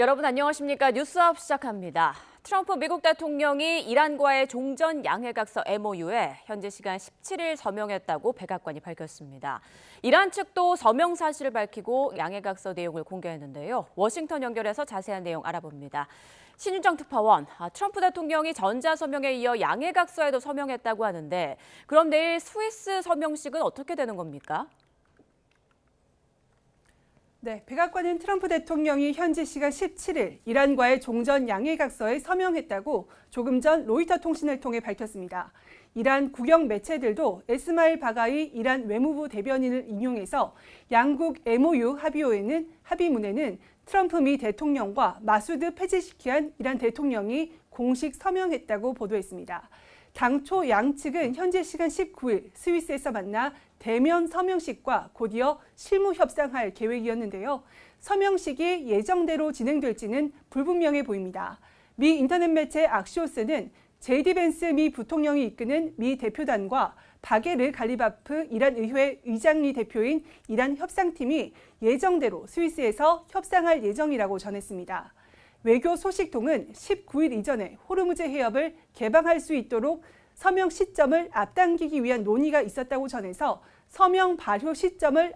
여러분 안녕하십니까? 뉴스업 시작합니다. 트럼프 미국 대통령이 이란과의 종전 양해각서 MOU에 현지 시간 17일 서명했다고 백악관이 밝혔습니다. 이란 측도 서명 사실을 밝히고 양해각서 내용을 공개했는데요. 워싱턴 연결해서 자세한 내용 알아봅니다. 신윤정 특파원, 트럼프 대통령이 전자서명에 이어 양해각서에도 서명했다고 하는데 그럼 내일 스위스 서명식은 어떻게 되는 겁니까? 네, 백악관은 트럼프 대통령이 현지 시간 17일 이란과의 종전 양해각서에 서명했다고 조금 전 로이터 통신을 통해 밝혔습니다. 이란 국영 매체들도 에스마일 바가이 이란 외무부 대변인을 인용해서 양국 MOU 합의문에는 트럼프 미 대통령과 마수드 페제시키안 이란 대통령이 공식 서명했다고 보도했습니다. 당초 양측은 현지 시간 19일 스위스에서 만나 대면 서명식과 곧이어 실무 협상할 계획이었는데요. 서명식이 예정대로 진행될지는 불분명해 보입니다. 미 인터넷 매체 악시오스는 제이디 벤스 미 부통령이 이끄는 미 대표단과 바게르 갈리바프 이란 의회 의장리 대표인 이란 협상팀이 예정대로 스위스에서 협상할 예정이라고 전했습니다. 외교 소식통은 19일 이전에 호르무즈 해협을 개방할 수 있도록 서명 시점을 앞당기기 위한 논의가 있었다고 전해서 서명 발효 시점을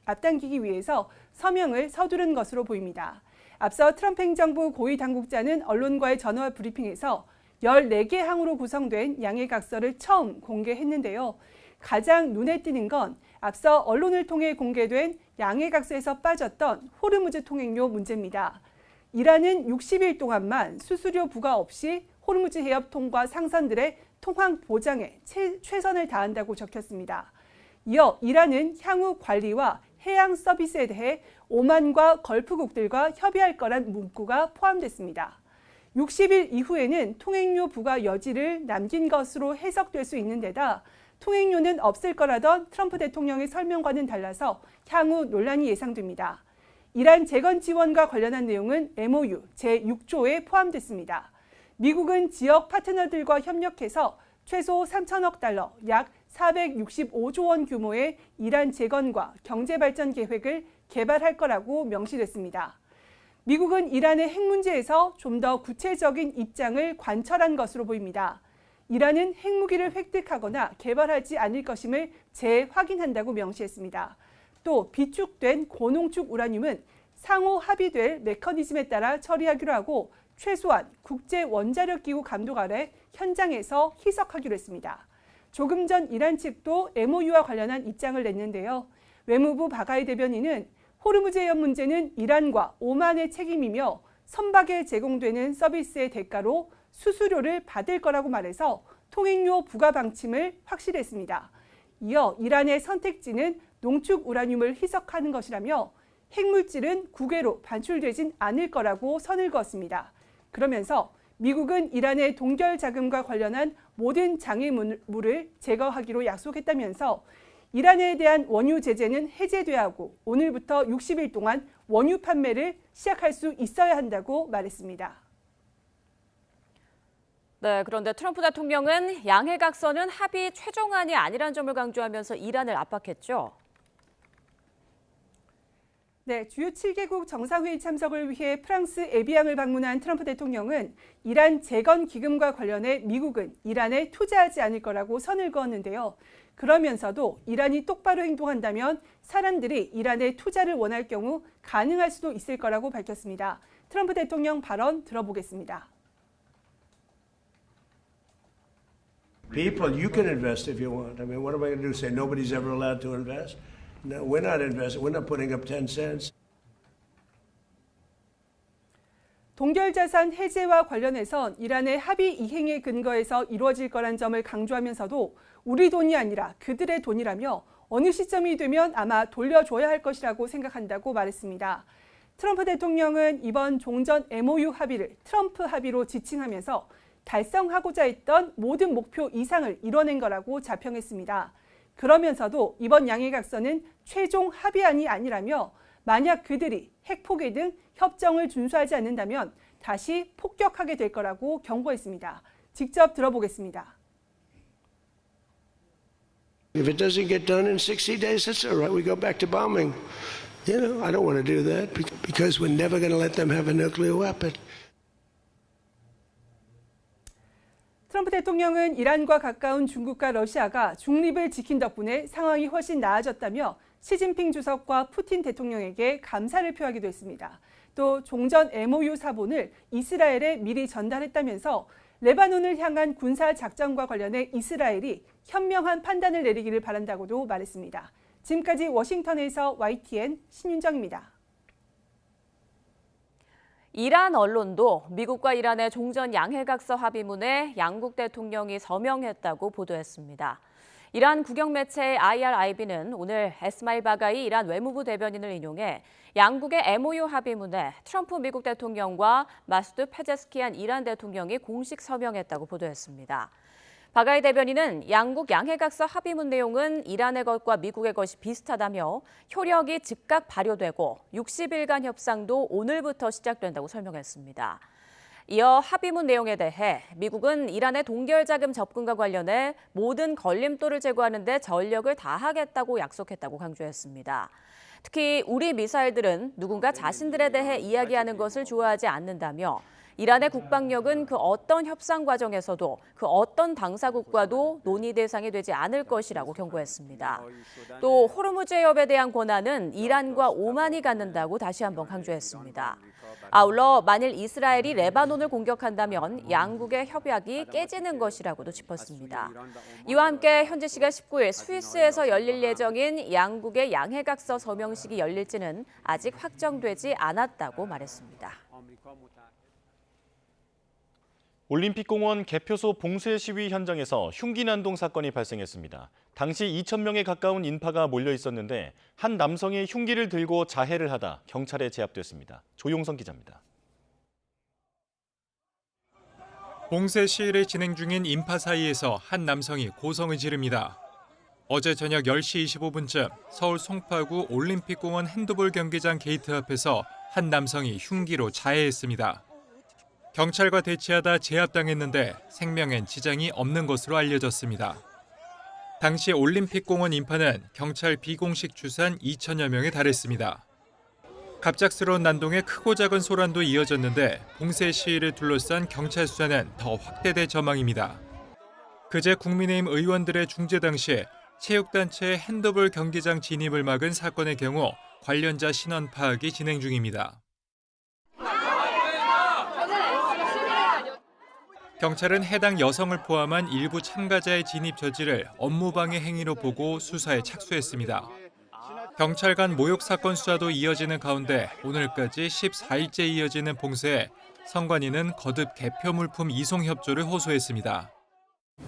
앞당기기 위해서 서명을 서두른 것으로 보입니다. 앞서 트럼프 행정부 고위 당국자는 언론과의 전화 브리핑에서 14개 항으로 구성된 양해각서를 처음 공개했는데요. 가장 눈에 띄는 건 앞서 언론을 통해 공개된 양해각서에서 빠졌던 호르무즈 통행료 문제입니다. 이란은 60일 동안만 수수료 부과 없이 호르무즈 해협 통과 상선들의 통항 보장에 최선을 다한다고 적혔습니다. 이어 이란은 향후 관리와 해양 서비스에 대해 오만과 걸프국들과 협의할 거란 문구가 포함됐습니다. 60일 이후에는 통행료 부과 여지를 남긴 것으로 해석될 수 있는 데다 통행료는 없을 거라던 트럼프 대통령의 설명과는 달라서 향후 논란이 예상됩니다. 이란 재건 지원과 관련한 내용은 MOU 제6조에 포함됐습니다. 미국은 지역 파트너들과 협력해서 최소 3천억 달러, 약 465조 원 규모의 이란 재건과 경제발전 계획을 개발할 거라고 명시됐습니다. 미국은 이란의 핵 문제에서 좀 더 구체적인 입장을 관철한 것으로 보입니다. 이란은 핵무기를 획득하거나 개발하지 않을 것임을 재확인한다고 명시했습니다. 또 비축된 고농축 우라늄은 상호 합의될 메커니즘에 따라 처리하기로 하고 최소한 국제원자력기구 감독 아래 현장에서 희석하기로 했습니다. 조금 전 이란 측도 MOU와 관련한 입장을 냈는데요. 외무부 바가이 대변인은 호르무즈 해협 문제는 이란과 오만의 책임이며 선박에 제공되는 서비스의 대가로 수수료를 받을 거라고 말해서 통행료 부과 방침을 확실했습니다. 이어 이란의 선택지는 농축 우라늄을 희석하는 것이라며 핵물질은 국외로 반출되진 않을 거라고 선을 그었습니다. 그러면서 미국은 이란의 동결 자금과 관련한 모든 장애물을 제거하기로 약속했다면서 이란에 대한 원유 제재는 해제돼야 하고 오늘부터 60일 동안 원유 판매를 시작할 수 있어야 한다고 말했습니다. 네, 그런데 트럼프 대통령은 양해각서는 합의 최종안이 아니란 점을 강조하면서 이란을 압박했죠. 네, 주요 7개국 정상회의 참석을 위해 프랑스 에비앙을 방문한 트럼프 대통령은 이란 재건 기금과 관련해 미국은 이란에 투자하지 않을 거라고 선을 그었는데요. 그러면서도 이란이 똑바로 행동한다면 사람들이 이란에 투자를 원할 경우 가능할 수도 있을 거라고 밝혔습니다. 트럼프 대통령 발언 들어보겠습니다. People, you can invest if you want. I mean, what am I going to do? Say nobody's ever allowed to invest? No, we're not investing. We're not putting up 10 cents. 동결자산 해제와 관련해선 이란의 합의 이행에 근거해서 이루어질 거란 점을 강조하면서도 우리 돈이 아니라 그들의 돈이라며 어느 시점이 되면 아마 돌려줘야 할 것이라고 생각한다고 말했습니다. 트럼프 대통령은 이번 종전 MOU 합의를 트럼프 합의로 지칭하면서 달성하고자 했던 모든 목표 이상을 이뤄낸 거라고 자평했습니다. 그러면서도 이번 양해각서는 최종 합의안이 아니라며 만약 그들이 핵포기 등 협정을 준수하지 않는다면 다시 폭격하게 될 거라고 경고했습니다. 직접 들어보겠습니다. If it doesn't get done in 60 days, that's all right. We go back to bombing. You know, I don't want to do that because we're never going to let them have a nuclear weapon. 트럼프 대통령은 이란과 가까운 중국과 러시아가 중립을 지킨 덕분에 상황이 훨씬 나아졌다며 시진핑 주석과 푸틴 대통령에게 감사를 표하기도 했습니다. 또 종전 MOU 사본을 이스라엘에 미리 전달했다면서 레바논을 향한 군사 작전과 관련해 이스라엘이 현명한 판단을 내리기를 바란다고도 말했습니다. 지금까지 워싱턴에서 YTN 신윤정입니다. 이란 언론도 미국과 이란의 종전 양해각서 합의문에 양국 대통령이 서명했다고 보도했습니다. 이란 국영 매체 IRIB는 오늘 에스마일 바가이 이란 외무부 대변인을 인용해 양국의 MOU 합의문에 트럼프 미국 대통령과 마수드 페제스키안 이란 대통령이 공식 서명했다고 보도했습니다. 바가이 대변인은 양국 양해각서 합의문 내용은 이란의 것과 미국의 것이 비슷하다며 효력이 즉각 발효되고 60일간 협상도 오늘부터 시작된다고 설명했습니다. 이어 합의문 내용에 대해 미국은 이란의 동결자금 접근과 관련해 모든 걸림돌을 제거하는 데 전력을 다하겠다고 약속했다고 강조했습니다. 특히 우리 미사일들은 누군가 자신들에 대해 이야기하는 것을 좋아하지 않는다며 이란의 국방력은 그 어떤 협상 과정에서도 그 어떤 당사국과도 논의 대상이 되지 않을 것이라고 경고했습니다. 또 호르무즈 해협에 대한 권한은 이란과 오만이 갖는다고 다시 한번 강조했습니다. 아울러 만일 이스라엘이 레바논을 공격한다면 양국의 협약이 깨지는 것이라고도 짚었습니다. 이와 함께 현지 시간 19일 스위스에서 열릴 예정인 양국의 양해각서 서명식이 열릴지는 아직 확정되지 않았다고 말했습니다. 올림픽공원 개표소 봉쇄 시위 현장에서 흉기 난동 사건이 발생했습니다. 당시 2,000명에 가까운 인파가 몰려 있었는데 한 남성이 흉기를 들고 자해를 하다 경찰에 제압됐습니다. 조용성 기자입니다. 봉쇄 시위를 진행 중인 인파 사이에서 한 남성이 고성을 지릅니다. 어제 저녁 10시 25분쯤 서울 송파구 올림픽공원 핸드볼 경기장 게이트 앞에서 한 남성이 흉기로 자해했습니다. 경찰과 대치하다 제압당했는데 생명엔 지장이 없는 것으로 알려졌습니다. 당시 올림픽공원 인파는 경찰 비공식 추산 2천여 명에 달했습니다. 갑작스러운 난동에 크고 작은 소란도 이어졌는데 봉쇄 시위를 둘러싼 경찰 수사는 더 확대될 전망입니다. 그제 국민의힘 의원들의 중재 당시 체육단체의 핸드볼 경기장 진입을 막은 사건의 경우 관련자 신원 파악이 진행 중입니다. 경찰은 해당 여성을 포함한 일부 참가자의 진입 저지를 업무방해 행위로 보고 수사에 착수했습니다. 경찰 간 모욕 사건 수사도 이어지는 가운데 오늘까지 14일째 이어지는 봉쇄에 선관위는 거듭 개표 물품 이송 협조를 호소했습니다.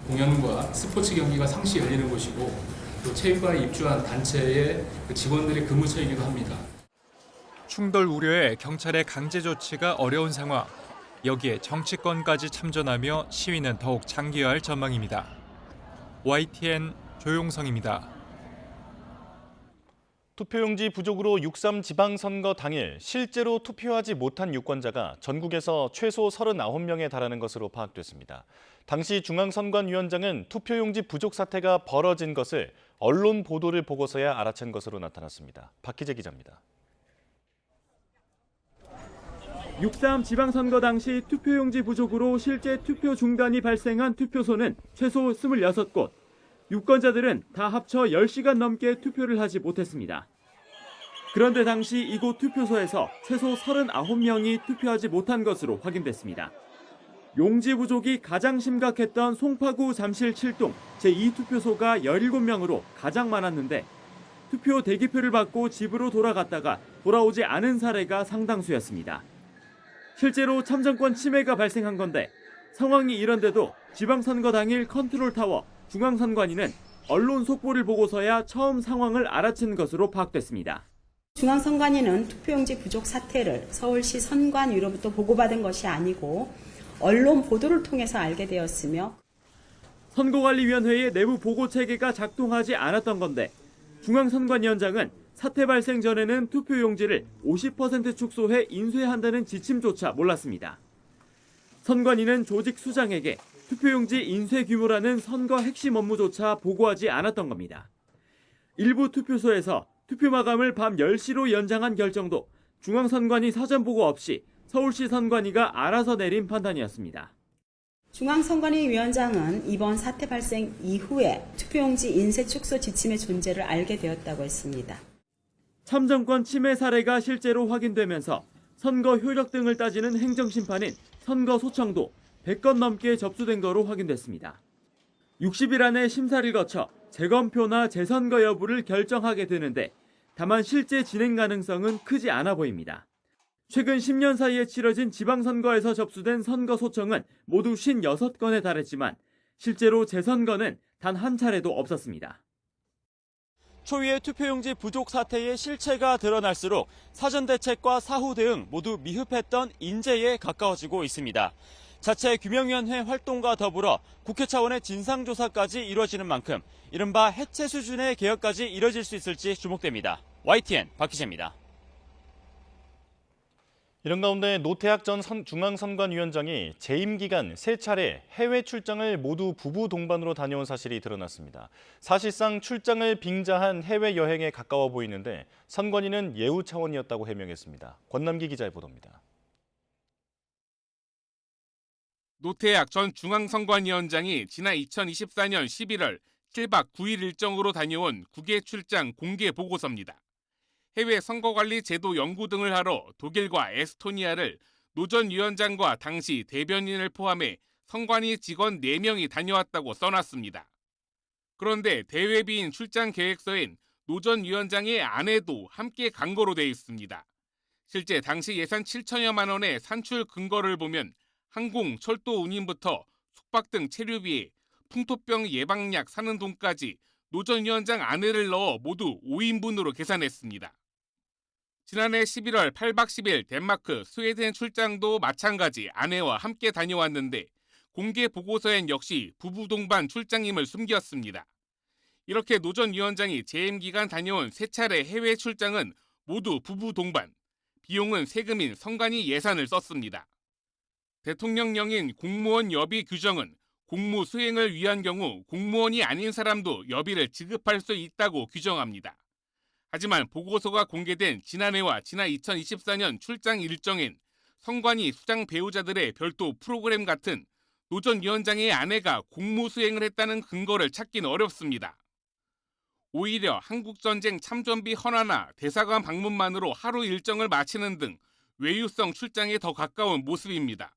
공연과 스포츠 경기가 상시 열리는 곳이고 또 체육관에 입주한 단체의 직원들의 근무처이기도 합니다. 충돌 우려에 경찰의 강제 조치가 어려운 상황. 여기에 정치권까지 참전하며 시위는 더욱 장기화할 전망입니다. YTN 조용성입니다. 투표용지 부족으로 6.3 지방선거 당일 실제로 투표하지 못한 유권자가 전국에서 최소 39명에 달하는 것으로 파악됐습니다. 당시 중앙선관위원장은 투표용지 부족 사태가 벌어진 것을 언론 보도를 보고서야 알아챈 것으로 나타났습니다. 박희재 기자입니다. 6.3 지방선거 당시 투표용지 부족으로 실제 투표 중단이 발생한 투표소는 최소 26곳. 유권자들은 다 합쳐 10시간 넘게 투표를 하지 못했습니다. 그런데 당시 이곳 투표소에서 최소 39명이 투표하지 못한 것으로 확인됐습니다. 용지 부족이 가장 심각했던 송파구 잠실 7동 제2투표소가 17명으로 가장 많았는데 투표 대기표를 받고 집으로 돌아갔다가 돌아오지 않은 사례가 상당수였습니다. 실제로 참정권 침해가 발생한 건데 상황이 이런데도 지방선거 당일 컨트롤타워 중앙선관위는 언론 속보를 보고서야 처음 상황을 알아챈 것으로 파악됐습니다. 중앙선관위는 투표용지 부족 사태를 서울시 선관위로부터 보고받은 것이 아니고 언론 보도를 통해서 알게 되었으며 선거관리위원회의 내부 보고 체계가 작동하지 않았던 건데 중앙선관위원장은 사태 발생 전에는 투표용지를 50% 축소해 인쇄한다는 지침조차 몰랐습니다. 선관위는 조직 수장에게 투표용지 인쇄 규모라는 선거 핵심 업무조차 보고하지 않았던 겁니다. 일부 투표소에서 투표 마감을 밤 10시로 연장한 결정도 중앙선관위 사전 보고 없이 서울시 선관위가 알아서 내린 판단이었습니다. 중앙선관위위원장은 이번 사태 발생 이후에 투표용지 인쇄 축소 지침의 존재를 알게 되었다고 했습니다. 참정권 침해 사례가 실제로 확인되면서 선거 효력 등을 따지는 행정심판인 선거소청도 100건 넘게 접수된 거로 확인됐습니다. 60일 안에 심사를 거쳐 재검표나 재선거 여부를 결정하게 되는데 다만 실제 진행 가능성은 크지 않아 보입니다. 최근 10년 사이에 치러진 지방선거에서 접수된 선거소청은 모두 56건에 달했지만 실제로 재선거는 단 한 차례도 없었습니다. 초유의 투표용지 부족 사태의 실체가 드러날수록 사전대책과 사후 대응 모두 미흡했던 인재에 가까워지고 있습니다. 자체 규명위원회 활동과 더불어 국회 차원의 진상조사까지 이루어지는 만큼 이른바 해체 수준의 개혁까지 이뤄질 수 있을지 주목됩니다. YTN 박희재입니다. 이런 가운데 노태학 전 중앙선관위원장이 재임 기간 3차례 해외 출장을 모두 부부 동반으로 다녀온 사실이 드러났습니다. 사실상 출장을 빙자한 해외 여행에 가까워 보이는데 선관위는 예우 차원이었다고 해명했습니다. 권남기 기자의 보도입니다. 노태학 전 중앙선관위원장이 지난 2024년 11월 7박 9일 일정으로 다녀온 국외 출장 공개 보고서입니다. 해외 선거관리 제도 연구 등을 하러 독일과 에스토니아를 노 전 위원장과 당시 대변인을 포함해 선관위 직원 4명이 다녀왔다고 써놨습니다. 그런데 대외비인 출장 계획서엔 노 전 위원장의 아내도 함께 간 거로 돼 있습니다. 실제 당시 예산 7천여만 원의 산출 근거를 보면 항공, 철도 운임부터 숙박 등 체류비에 풍토병 예방약 사는 돈까지 노 전 위원장 아내를 넣어 모두 5인분으로 계산했습니다. 지난해 11월 8박 10일 덴마크, 스웨덴 출장도 마찬가지 아내와 함께 다녀왔는데 공개 보고서엔 역시 부부 동반 출장임을 숨겼습니다. 이렇게 노 전 위원장이 재임 기간 다녀온 3차례 해외 출장은 모두 부부 동반, 비용은 세금인 선관위 예산을 썼습니다. 대통령령인 공무원 여비 규정은 공무 수행을 위한 경우 공무원이 아닌 사람도 여비를 지급할 수 있다고 규정합니다. 하지만 보고서가 공개된 지난해와 지난 2024년 출장 일정엔 선관위 수장 배우자들의 별도 프로그램 같은 노 전 위원장의 아내가 공무 수행을 했다는 근거를 찾긴 어렵습니다. 오히려 한국전쟁 참전비 헌화나 대사관 방문만으로 하루 일정을 마치는 등 외유성 출장에 더 가까운 모습입니다.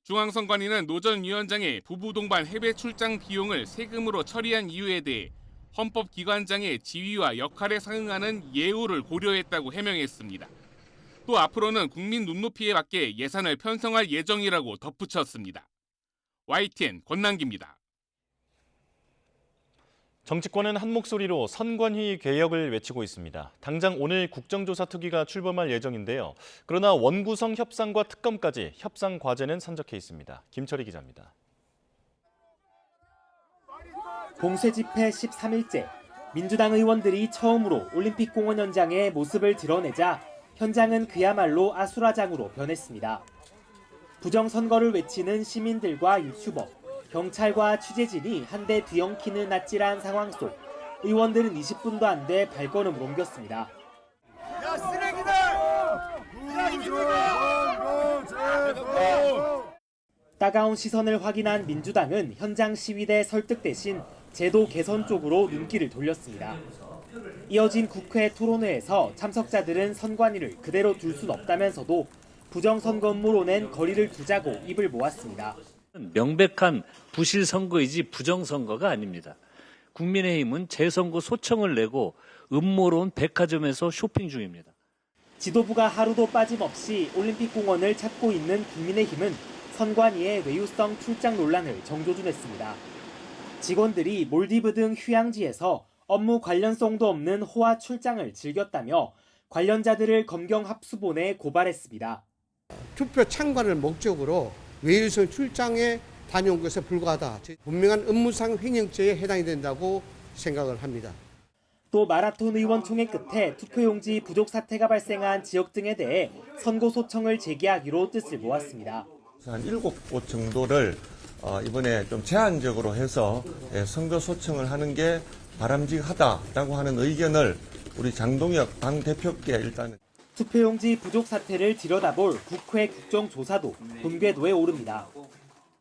중앙선관위는 노 전 위원장의 부부 동반 해외 출장 비용을 세금으로 처리한 이유에 대해 헌법기관장의 지위와 역할에 상응하는 예우를 고려했다고 해명했습니다. 또 앞으로는 국민 눈높이에 맞게 예산을 편성할 예정이라고 덧붙였습니다. YTN 권남기입니다. 정치권은 한 목소리로 선관위 개혁을 외치고 있습니다. 당장 오늘 국정조사 특위가 출범할 예정인데요. 그러나 원구성 협상과 특검까지 협상 과제는 산적해 있습니다. 김철희 기자입니다. 봉쇄 집회 13일째, 민주당 의원들이 처음으로 올림픽공원 현장에 모습을 드러내자 현장은 그야말로 아수라장으로 변했습니다. 부정선거를 외치는 시민들과 유튜버, 경찰과 취재진이 한데 뒤엉키는 아찔한 상황 속 의원들은 20분도 안 돼 발걸음을 옮겼습니다. 야 쓰레기들! 따가운 시선을 확인한 민주당은 현장 시위대 설득 대신 제도 개선 쪽으로 눈길을 돌렸습니다. 이어진 국회 토론회에서 참석자들은 선관위를 그대로 둘 순 없다면서도 부정선거물론엔 거리를 두자고 입을 모았습니다. 명백한 부실 선거이지 부정선거가 아닙니다. 국민의힘은 재선거 소청을 내고 음모론 백화점에서 쇼핑 중입니다. 지도부가 하루도 빠짐없이 올림픽공원을 찾고 있는 국민의힘은 선관위의 외유성 출장 논란을 정조준했습니다. 직원들이 몰디브 등 휴양지에서 업무 관련성도 없는 호화 출장을 즐겼다며 관련자들을 검경 합수본에 고발했습니다. 투표 참관을 목적으로 외유성 출장에 다녀온 것에 불과하다. 분명한 업무상 횡령죄에 해당이 된다고 생각을 합니다. 또 마라톤 의원총회 끝에 투표용지 부족 사태가 발생한 지역 등에 대해 선고소청을 제기하기로 뜻을 모았습니다. 한 7곳 정도를 이번에 좀 제한적으로 해서 선거 소청을 하는 게 바람직하다라고 하는 의견을 우리 장동혁 당대표께 일단은 투표용지 부족 사태를 들여다볼 국회 국정조사도 본궤도에 오릅니다.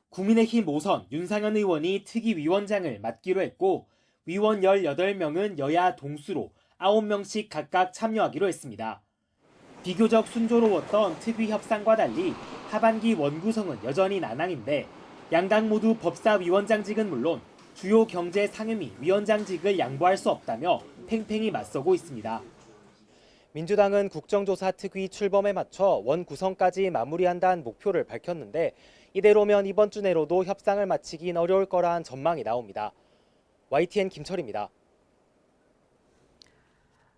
국민의힘 5선 윤상현 의원이 특위위원장을 맡기로 했고 위원 18명은 여야 동수로 9명씩 각각 참여하기로 했습니다. 비교적 순조로웠던 특위 협상과 달리 하반기 원구성은 여전히 난항인데 양당 모두 법사위원장직은 물론 주요 경제 상임위 위원장직을 양보할 수 없다며 팽팽히 맞서고 있습니다. 민주당은 국정조사 특위 출범에 맞춰 원구성까지 마무리한다는 목표를 밝혔는데 이대로면 이번 주 내로도 협상을 마치긴 어려울 거란 전망이 나옵니다. YTN 김철입니다.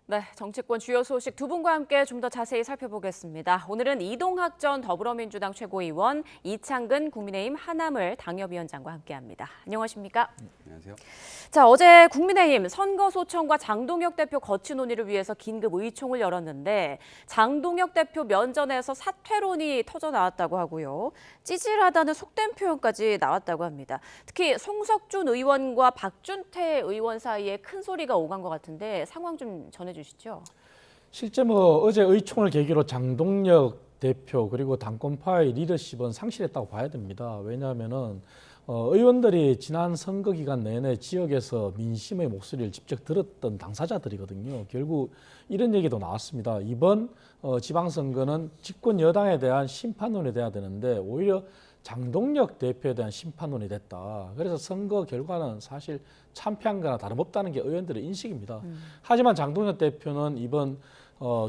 네, 정치권 주요 소식 두 분과 함께 좀 더 자세히 살펴보겠습니다. 오늘은 이동학 전 더불어민주당 최고위원, 이창근 국민의힘 하남을 당협위원장과 함께합니다. 안녕하십니까? 안녕하세요. 자, 어제 국민의힘 선거소청과 장동혁 대표 거취 논의를 위해서 긴급 의총을 열었는데 장동혁 대표 면전에서 사퇴론이 터져 나왔다고 하고요. 찌질하다는 속된 표현까지 나왔다고 합니다. 특히 송석준 의원과 박준태 의원 사이에 큰 소리가 오간 것 같은데 상황 좀 전해주시죠. 실제 어제 의총을 계기로 장동혁 대표 그리고 당권파의 리더십은 상실했다고 봐야 됩니다. 왜냐하면은 의원들이 지난 선거 기간 내내 지역에서 민심의 목소리를 직접 들었던 당사자들이거든요. 결국 이런 얘기도 나왔습니다. 이번 지방선거는 집권 여당에 대한 심판론이 돼야 되는데 오히려 장동혁 대표에 대한 심판론이 됐다. 그래서 선거 결과는 사실 참패한 거나 다름없다는 게 의원들의 인식입니다. 하지만 장동혁 대표는 이번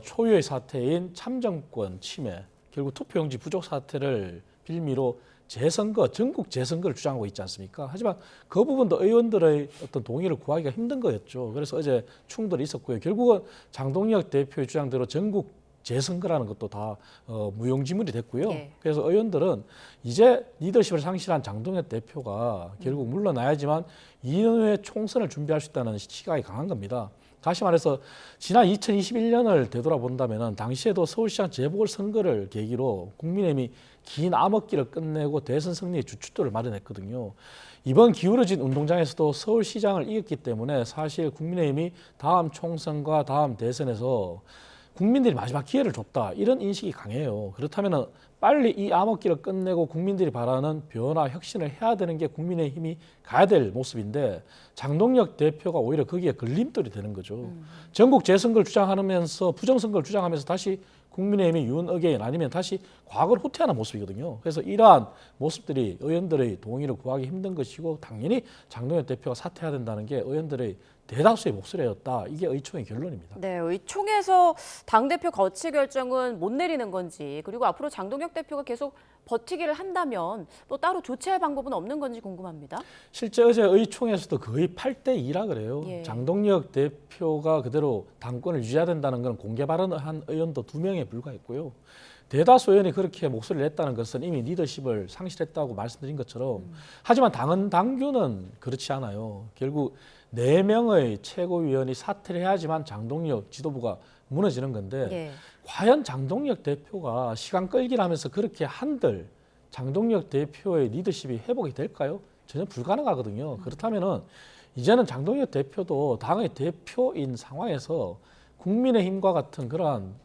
초유의 사태인 참정권 침해, 결국 투표용지 부족 사태를 빌미로 재선거, 전국 재선거를 주장하고 있지 않습니까? 하지만 그 부분도 의원들의 어떤 동의를 구하기가 힘든 거였죠. 그래서 어제 충돌이 있었고요. 결국은 장동혁 대표의 주장대로 전국 재선거라는 것도 다 무용지물이 됐고요. 예. 그래서 의원들은 이제 리더십을 상실한 장동혁 대표가 결국 물러나야지만 2년 후에 총선을 준비할 수 있다는 시각이 강한 겁니다. 다시 말해서 지난 2021년을 되돌아본다면 당시에도 서울시장 재보궐선거를 계기로 국민의힘이 긴 암흑기를 끝내고 대선 승리의 주춧돌을 마련했거든요. 이번 기울어진 운동장에서도 서울시장을 이겼기 때문에 사실 국민의힘이 다음 총선과 다음 대선에서 국민들이 마지막 기회를 줬다. 이런 인식이 강해요. 그렇다면 빨리 이 암흑기를 끝내고 국민들이 바라는 변화, 혁신을 해야 되는 게 국민의힘이 가야 될 모습인데 장동혁 대표가 오히려 거기에 걸림돌이 되는 거죠. 전국 재선거를 주장하면서 부정선거를 주장하면서 다시 국민의힘이 윤 어게인 아니면 다시 과거를 후퇴하는 모습이거든요. 그래서 이러한 모습들이 의원들의 동의를 구하기 힘든 것이고 당연히 장동혁 대표가 사퇴해야 된다는 게 의원들의 대다수의 목소리였다. 이게 의총의 결론입니다. 네, 의총에서 당대표 거취 결정은 못 내리는 건지 그리고 앞으로 장동혁 대표가 계속 버티기를 한다면 또 따로 조치할 방법은 없는 건지 궁금합니다. 실제 어제 의총에서도 거의 8대2라 그래요. 예. 장동혁 대표가 그대로 당권을 유지해야 된다는 건 공개 발언한 의원도 2명에 불과했고요. 대다수 의원이 그렇게 목소리를 냈다는 것은 이미 리더십을 상실했다고 말씀드린 것처럼 하지만 당규는 그렇지 않아요. 결국 4명의 최고위원이 사퇴를 해야지만 장동혁 지도부가 무너지는 건데 예. 과연 장동혁 대표가 시간 끌기를 하면서 그렇게 한들 장동혁 대표의 리더십이 회복이 될까요? 전혀 불가능하거든요. 그렇다면은 이제는 장동혁 대표도 당의 대표인 상황에서 국민의힘과 같은 그러한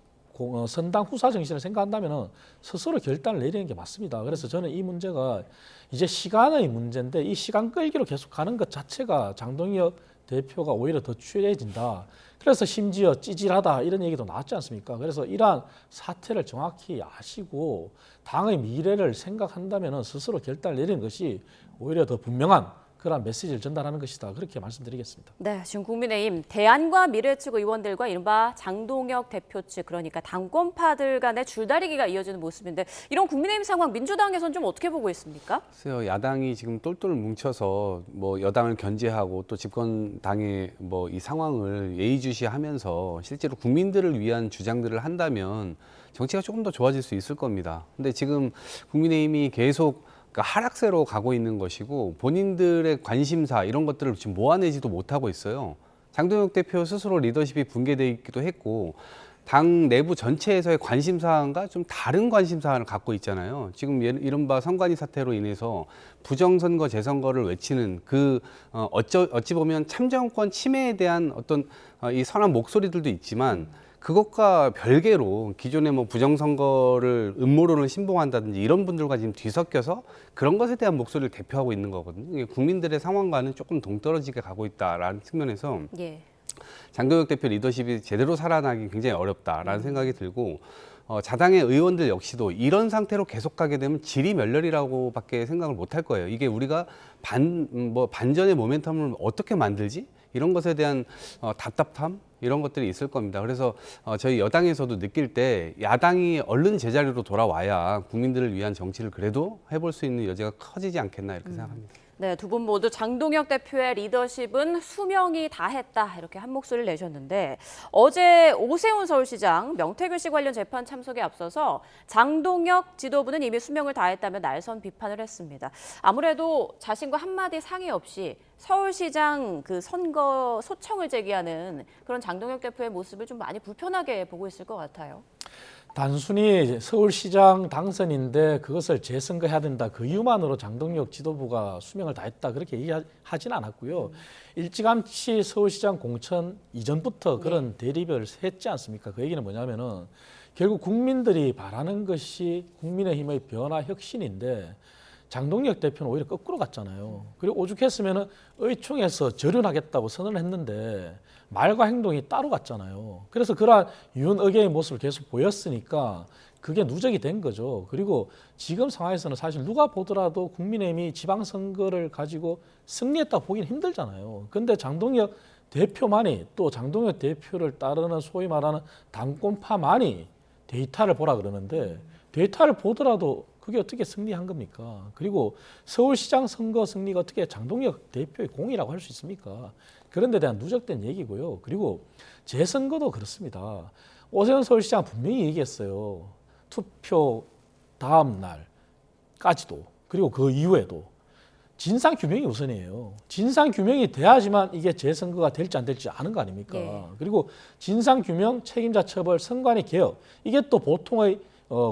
선당 후사 정신을 생각한다면 스스로 결단을 내리는 게 맞습니다. 그래서 저는 이 문제가 이제 시간의 문제인데 이 시간 끌기로 계속 가는 것 자체가 장동혁 대표가 오히려 더 추해진다. 그래서 심지어 찌질하다 이런 얘기도 나왔지 않습니까? 그래서 이러한 사태를 정확히 아시고 당의 미래를 생각한다면 스스로 결단을 내리는 것이 오히려 더 분명한 그런 메시지를 전달하는 것이다. 그렇게 말씀드리겠습니다. 네, 지금 국민의힘 대안과 미래 측 의원들과 이른바 장동혁 대표 측 그러니까 당권파들 간의 줄다리기가 이어지는 모습인데 이런 국민의힘 상황 민주당에서는 좀 어떻게 보고 있습니까? 글쎄요, 야당이 지금 똘똘 뭉쳐서 뭐 여당을 견제하고 또 집권당의 뭐 이 상황을 예의주시하면서 실제로 국민들을 위한 주장들을 한다면 정치가 조금 더 좋아질 수 있을 겁니다. 근데 지금 국민의힘이 계속 하락세로 가고 있는 것이고 본인들의 관심사 이런 것들을 지금 모아내지도 못하고 있어요. 장동혁 대표 스스로 리더십이 붕괴되어 있기도 했고 당 내부 전체에서의 관심사항과 좀 다른 관심사를 갖고 있잖아요. 지금 이른바 선관위 사태로 인해서 부정선거, 재선거를 외치는 어찌 보면 참정권 침해에 대한 어떤 이 선한 목소리들도 있지만 그것과 별개로 기존의 뭐 부정선거를 음모론을 신봉한다든지 이런 분들과 지금 뒤섞여서 그런 것에 대한 목소리를 대표하고 있는 거거든요. 국민들의 상황과는 조금 동떨어지게 가고 있다라는 측면에서 예. 장동혁 대표 리더십이 제대로 살아나기 굉장히 어렵다라는 생각이 들고 자당의 의원들 역시도 이런 상태로 계속 가게 되면 질이 멸렬이라고밖에 생각을 못 할 거예요. 이게 우리가 반전의 모멘텀을 어떻게 만들지? 이런 것에 대한 답답함 이런 것들이 있을 겁니다. 그래서 저희 여당에서도 느낄 때 야당이 얼른 제자리로 돌아와야 국민들을 위한 정치를 그래도 해볼 수 있는 여지가 커지지 않겠나 이렇게 생각합니다. 네, 두 분 모두 장동혁 대표의 리더십은 수명이 다했다 이렇게 한 목소리를 내셨는데 어제 오세훈 서울시장 명태균 씨 관련 재판 참석에 앞서서 장동혁 지도부는 이미 수명을 다했다며 날선 비판을 했습니다. 아무래도 자신과 한마디 상의 없이 서울시장 그 선거 소청을 제기하는 그런 장동혁 대표의 모습을 좀 많이 불편하게 보고 있을 것 같아요. 단순히 서울시장 당선인데 그것을 재선거해야 된다. 그 이유만으로 장동혁 지도부가 수명을 다했다. 그렇게 얘기하진 않았고요. 일찌감치 서울시장 공천 이전부터 그런 대립을 했지 않습니까? 그 얘기는 뭐냐면은 결국 국민들이 바라는 것이 국민의힘의 변화 혁신인데 장동혁 대표는 오히려 거꾸로 갔잖아요. 그리고 오죽했으면은 의총에서 절연하겠다고 선언을 했는데 말과 행동이 따로 갔잖아요. 그래서 그러한 윤의계의 모습을 계속 보였으니까 그게 누적이 된 거죠. 그리고 지금 상황에서는 사실 누가 보더라도 국민의힘이 지방선거를 가지고 승리했다고 보기는 힘들잖아요. 근데 장동혁 대표만이 또 장동혁 대표를 따르는 소위 말하는 당권파만이 데이터를 보라 그러는데 데이터를 보더라도 그게 어떻게 승리한 겁니까? 그리고 서울시장 선거 승리가 어떻게 장동혁 대표의 공이라고 할 수 있습니까? 그런 데 대한 누적된 얘기고요. 그리고 재선거도 그렇습니다. 오세훈 서울시장 분명히 얘기했어요. 투표 다음 날까지도 그리고 그 이후에도 진상규명이 우선이에요. 진상규명이 돼야지만 이게 재선거가 될지 안 될지 아는 거 아닙니까? 네. 그리고 진상규명, 책임자 처벌, 선관위 개혁 이게 또 보통의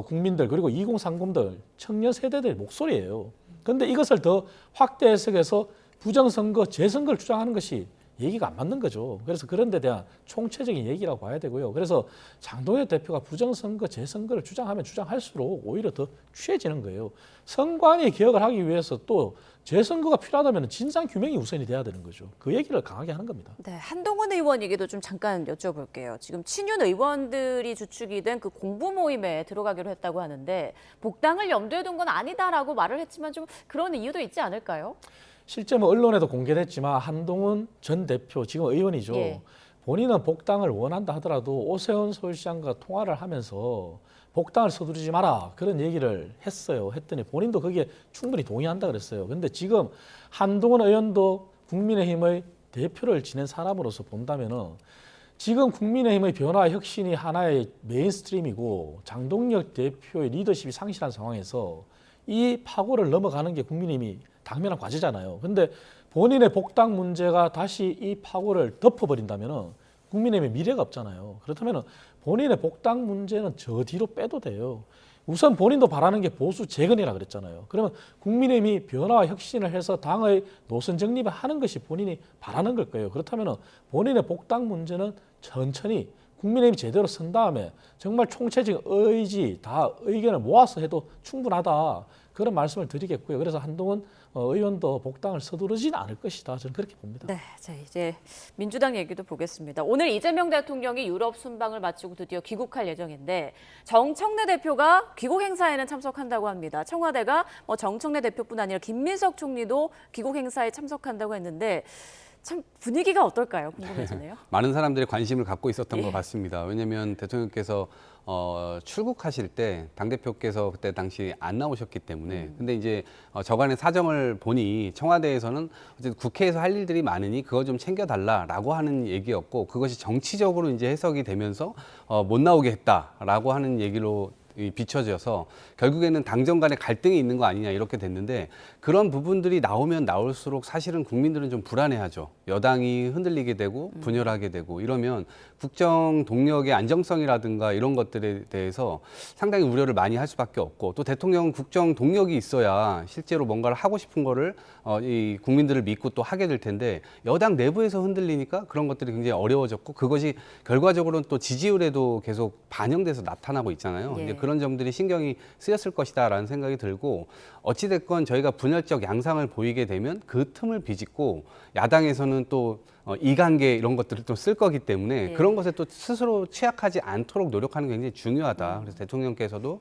국민들 그리고 2030들 청년 세대들의 목소리예요. 그런데 이것을 더 확대 해석해서 부정선거, 재선거를 주장하는 것이 얘기가 안 맞는 거죠. 그래서 그런 데 대한 총체적인 얘기라고 봐야 되고요. 그래서 장동혁 대표가 부정선거, 재선거를 주장하면 주장할수록 오히려 더 취해지는 거예요. 선관위 개혁을 하기 위해서 또 재선거가 필요하다면 진상규명이 우선이 돼야 되는 거죠. 그 얘기를 강하게 하는 겁니다. 네, 한동훈 의원 얘기도 좀 잠깐 여쭤볼게요. 지금 친윤 의원들이 주축이 된 그 공부 모임에 들어가기로 했다고 하는데 복당을 염두에 둔 건 아니다라고 말을 했지만 좀 그런 이유도 있지 않을까요? 실제 뭐 언론에도 공개됐지만 한동훈 전 대표 지금 의원이죠. 예. 본인은 복당을 원한다 하더라도 오세훈 서울시장과 통화를 하면서 복당을 서두르지 마라 그런 얘기를 했어요. 했더니 본인도 거기에 충분히 동의한다 그랬어요. 그런데 지금 한동훈 의원도 국민의힘의 대표를 지낸 사람으로서 본다면은 지금 국민의힘의 변화 혁신이 하나의 메인스트림이고 장동혁 대표의 리더십이 상실한 상황에서 이 파고를 넘어가는 게 국민의힘이 당면한 과제잖아요. 근데 본인의 복당 문제가 다시 이 파고를 덮어버린다면 국민의힘의 미래가 없잖아요. 그렇다면 본인의 복당 문제는 저 뒤로 빼도 돼요. 우선 본인도 바라는 게 보수 재건이라 그랬잖아요. 그러면 국민의힘이 변화와 혁신을 해서 당의 노선 정립을 하는 것이 본인이 바라는 걸 거예요. 그렇다면 본인의 복당 문제는 천천히 국민의힘이 제대로 선 다음에 정말 총체적인 의지, 다 의견을 모아서 해도 충분하다. 그런 말씀을 드리겠고요. 그래서 한동훈 의원도 복당을 서두르진 않을 것이다. 저는 그렇게 봅니다. 네, 자 이제 민주당 얘기도 보겠습니다. 오늘 이재명 대통령이 유럽 순방을 마치고 드디어 귀국할 예정인데 정청래 대표가 귀국 행사에는 참석한다고 합니다. 청와대가 정청래 대표뿐 아니라 김민석 총리도 귀국 행사에 참석한다고 했는데 참 분위기가 어떨까요? 궁금해지네요. 많은 사람들이 관심을 갖고 있었던 예. 것 같습니다. 왜냐하면 대통령께서 출국하실 때 당대표께서 그때 당시 안 나오셨기 때문에 근데 이제 저간의 사정을 보니 청와대에서는 어쨌든 국회에서 할 일들이 많으니 그거 좀 챙겨달라라고 하는 얘기였고 그것이 정치적으로 이제 해석이 되면서 못 나오게 했다라고 하는 얘기로 비춰져서 결국에는 당정 간에 갈등이 있는 거 아니냐 이렇게 됐는데 그런 부분들이 나오면 나올수록 사실은 국민들은 좀 불안해하죠. 여당이 흔들리게 되고 분열하게 되고 이러면 국정 동력의 안정성이라든가 이런 것들에 대해서 상당히 우려를 많이 할 수밖에 없고 또 대통령은 국정 동력이 있어야 실제로 뭔가를 하고 싶은 거를 이 국민들을 믿고 또 하게 될 텐데 여당 내부에서 흔들리니까 그런 것들이 굉장히 어려워졌고 그것이 결과적으로는 또 지지율에도 계속 반영돼서 나타나고 있잖아요. 예. 이제 그런 점들이 신경이 쓰였을 것이다라는 생각이 들고 어찌됐건 저희가 분열적 양상을 보이게 되면 그 틈을 비집고 야당에서는 또 이관계 이런 것들을 또 쓸 거기 때문에 예. 그런 것에 또 스스로 취약하지 않도록 노력하는 게 굉장히 중요하다. 그래서 대통령께서도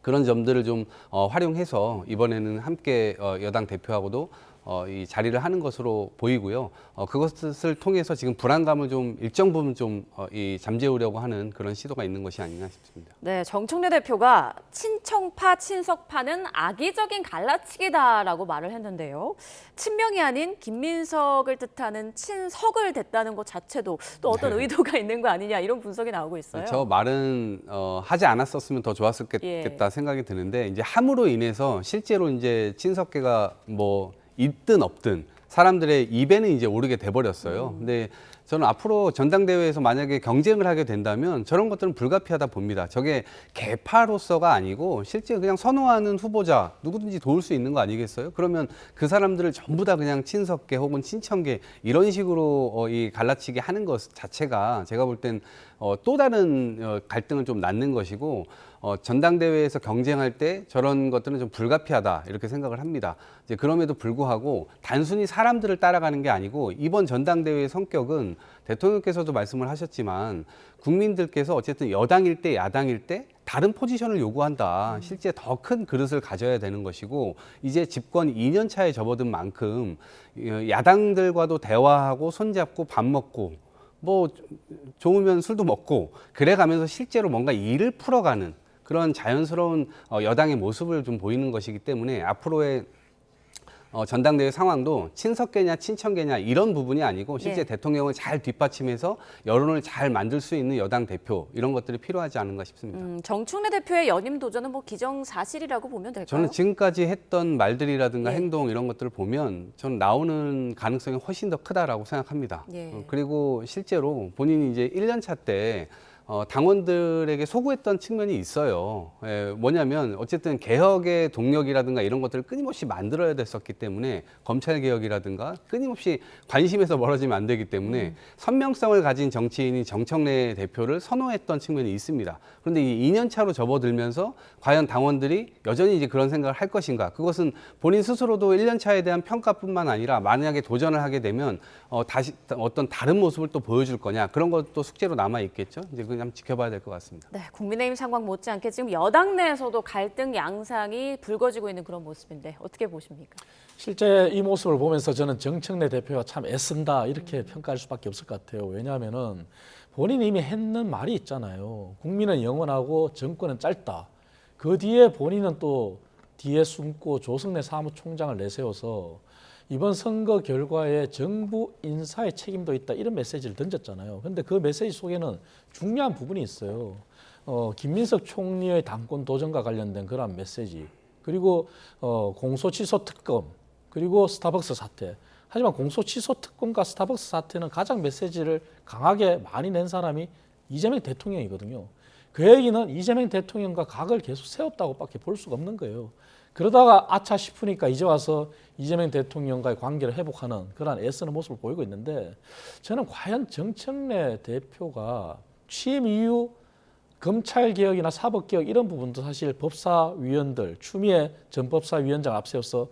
그런 점들을 좀 활용해서 이번에는 함께 여당 대표하고도 이 자리를 하는 것으로 보이고요. 그것을 통해서 지금 불안감을 좀 일정 부분 좀 잠재우려고 하는 그런 시도가 있는 것이 아니냐 싶습니다. 네, 정청래 대표가 친청파, 친석파는 악의적인 갈라치기다라고 말을 했는데요. 친명이 아닌 김민석을 뜻하는 친석을 댔다는 것 자체도 또 어떤 네. 의도가 있는 거 아니냐 이런 분석이 나오고 있어요. 저 말은 하지 않았었으면 더 좋았겠다 생각이 드는데 이제 함으로 인해서 실제로 이제 친석계가 뭐 있든 없든 사람들의 입에는 이제 오르게 돼버렸어요. 근데 저는 앞으로 전당대회에서 만약에 경쟁을 하게 된다면 저런 것들은 불가피하다 봅니다. 저게 개파로서가 아니고 실제 그냥 선호하는 후보자 누구든지 도울 수 있는 거 아니겠어요? 그러면 그 사람들을 전부 다 그냥 친석계 혹은 친청계 이런 식으로 이 갈라치기 하는 것 자체가 제가 볼 땐 또 다른 갈등을 좀 낳는 것이고 전당대회에서 경쟁할 때 저런 것들은 좀 불가피하다 이렇게 생각을 합니다. 이제 그럼에도 불구하고 단순히 사람들을 따라가는 게 아니고 이번 전당대회의 성격은 대통령께서도 말씀을 하셨지만 국민들께서 어쨌든 여당일 때 야당일 때 다른 포지션을 요구한다. 실제 더 큰 그릇을 가져야 되는 것이고 이제 집권 2년 차에 접어든 만큼 야당들과도 대화하고 손잡고 밥 먹고 뭐 좋으면 술도 먹고 그래가면서 실제로 뭔가 일을 풀어가는 그런 자연스러운 여당의 모습을 좀 보이는 것이기 때문에 앞으로의 전당대회 상황도 친석계냐 친청계냐 이런 부분이 아니고 실제 대통령을 잘 뒷받침해서 여론을 잘 만들 수 있는 여당 대표 이런 것들이 필요하지 않은가 싶습니다. 정청래 대표의 연임 도전은 뭐 기정사실이라고 보면 될까요? 저는 지금까지 했던 말들이라든가 행동 이런 것들을 보면 저는 나오는 가능성이 훨씬 더 크다라고 생각합니다. 그리고 실제로 본인이 이제 1년 차 때 당원들에게 소구했던 측면이 있어요. 뭐냐면 어쨌든 개혁의 동력이라든가 이런 것들을 끊임없이 만들어야 됐었기 때문에 검찰개혁이라든가 끊임없이 관심에서 멀어지면 안 되기 때문에 선명성을 가진 정치인이 정청래 대표를 선호했던 측면이 있습니다. 그런데 이 2년 차로 접어들면서 과연 당원들이 여전히 이제 그런 생각을 할 것인가? 그것은 본인 스스로도 1년 차에 대한 평가뿐만 아니라 만약에 도전을 하게 되면 다시 어떤 다른 모습을 또 보여줄 거냐? 그런 것도 숙제로 남아 있겠죠. 이제 그냥 지켜봐야 될 것 같습니다. 네, 국민의힘 상황 못지않게 지금 여당 내에서도 갈등 양상이 불거지고 있는 그런 모습인데 어떻게 보십니까? 실제 이 모습을 보면서 저는 정청래 대표가 참 애쓴다 이렇게 평가할 수밖에 없을 것 같아요. 왜냐하면은 본인이 이미 했는 말이 있잖아요. 국민은 영원하고 정권은 짧다. 그 뒤에 본인은 또 뒤에 숨고 조성래 사무총장을 내세워서 이번 선거 결과에 정부 인사의 책임도 있다 이런 메시지를 던졌잖아요. 그런데 그 메시지 속에는 중요한 부분이 있어요. 김민석 총리의 당권 도전과 관련된 그런 메시지 그리고 공소 취소 특검 그리고 스타벅스 사태. 하지만 공소 취소 특검과 스타벅스 사태는 가장 메시지를 강하게 많이 낸 사람이 이재명 대통령이거든요. 그 얘기는 이재명 대통령과 각을 계속 세웠다고밖에 볼 수가 없는 거예요. 그러다가 아차 싶으니까 이제 와서 이재명 대통령과의 관계를 회복하는 그런 애쓰는 모습을 보이고 있는데 저는 과연 정청래 대표가 취임 이후 검찰개혁이나 사법개혁 이런 부분도 사실 법사위원들, 추미애 전 법사위원장 앞세워서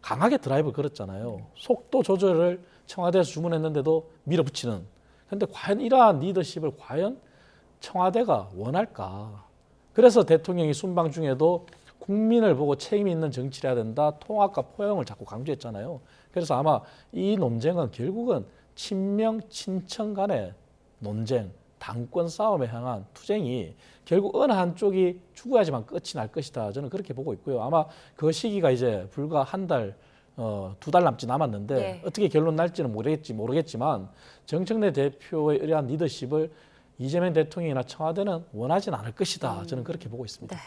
강하게 드라이브를 걸었잖아요. 속도 조절을 청와대에서 주문했는데도 밀어붙이는. 그런데 과연 이러한 리더십을 과연 청와대가 원할까? 그래서 대통령이 순방 중에도 국민을 보고 책임 있는 정치를 해야 된다. 통합과 포용을 자꾸 강조했잖아요. 그래서 아마 이 논쟁은 결국은 친명, 친청 간의 논쟁, 당권 싸움에 향한 투쟁이 결국 어느 한쪽이 죽어야지만 끝이 날 것이다. 저는 그렇게 보고 있고요. 아마 그 시기가 이제 불과 한 달, 2달 남짓 남았는데 어떻게 결론 날지는 모르겠지만 정청래 대표의 이러한 리더십을 이재명 대통령이나 청와대는 원하진 않을 것이다. 저는 그렇게 보고 있습니다. 네.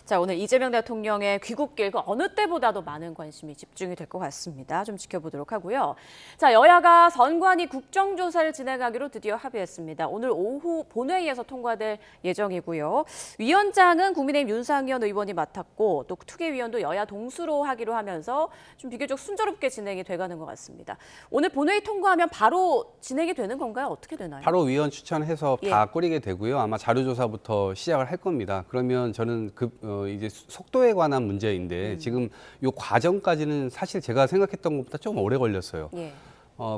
자, 오늘 이재명 대통령의 귀국길 그 어느 때보다도 많은 관심이 집중이 될 것 같습니다. 좀 지켜보도록 하고요. 자, 여야가 선관위 국정조사를 진행하기로 드디어 합의했습니다. 오늘 오후 본회의에서 통과될 예정이고요. 위원장은 국민의힘 윤상현 의원이 맡았고 또 투개위원도 여야 동수로 하기로 하면서 좀 비교적 순조롭게 진행이 돼가는 것 같습니다. 오늘 본회의 통과하면 바로 진행이 되는 건가요? 어떻게 되나요? 바로 위원 추천해서 예. 다 꾸리게 되고요. 아마 자료조사부터 시작을 할 겁니다. 그러면 저는 이제 속도에 관한 문제인데 지금 이 과정까지는 사실 제가 생각했던 것보다 좀 오래 걸렸어요. 예.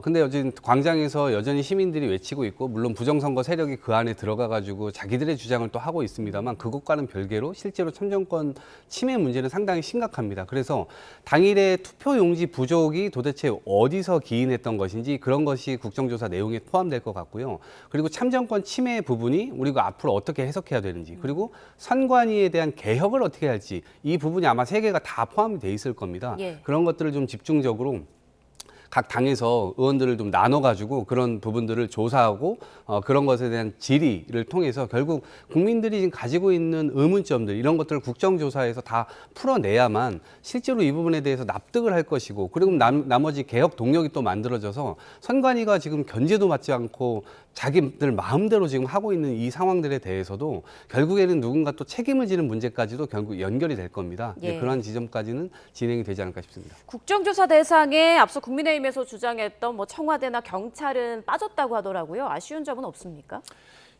근데 요즘 광장에서 여전히 시민들이 외치고 있고 물론 부정선거 세력이 그 안에 들어가가지고 자기들의 주장을 또 하고 있습니다만 그것과는 별개로 실제로 참정권 침해 문제는 상당히 심각합니다. 그래서 당일에 투표용지 부족이 도대체 어디서 기인했던 것인지 그런 것이 국정조사 내용에 포함될 것 같고요. 그리고 참정권 침해 부분이 우리가 앞으로 어떻게 해석해야 되는지 그리고 선관위에 대한 개혁을 어떻게 할지 이 부분이 아마 세 개가 다 포함이 돼 있을 겁니다. 예. 그런 것들을 좀 집중적으로 각 당에서 의원들을 좀 나눠가지고 그런 부분들을 조사하고 그런 것에 대한 질의를 통해서 결국 국민들이 지금 가지고 있는 의문점들 이런 것들을 국정조사에서 다 풀어내야만 실제로 이 부분에 대해서 납득을 할 것이고 그리고 나머지 개혁 동력이 또 만들어져서 선관위가 지금 견제도 받지 않고 자기들 마음대로 지금 하고 있는 이 상황들에 대해서도 결국에는 누군가 또 책임을 지는 문제까지도 결국 연결이 될 겁니다. 예. 그러한 지점까지는 진행이 되지 않을까 싶습니다. 국정조사 대상에 앞서 국민의힘에서 주장했던 뭐 청와대나 경찰은 빠졌다고 하더라고요. 아쉬운 점은 없습니까?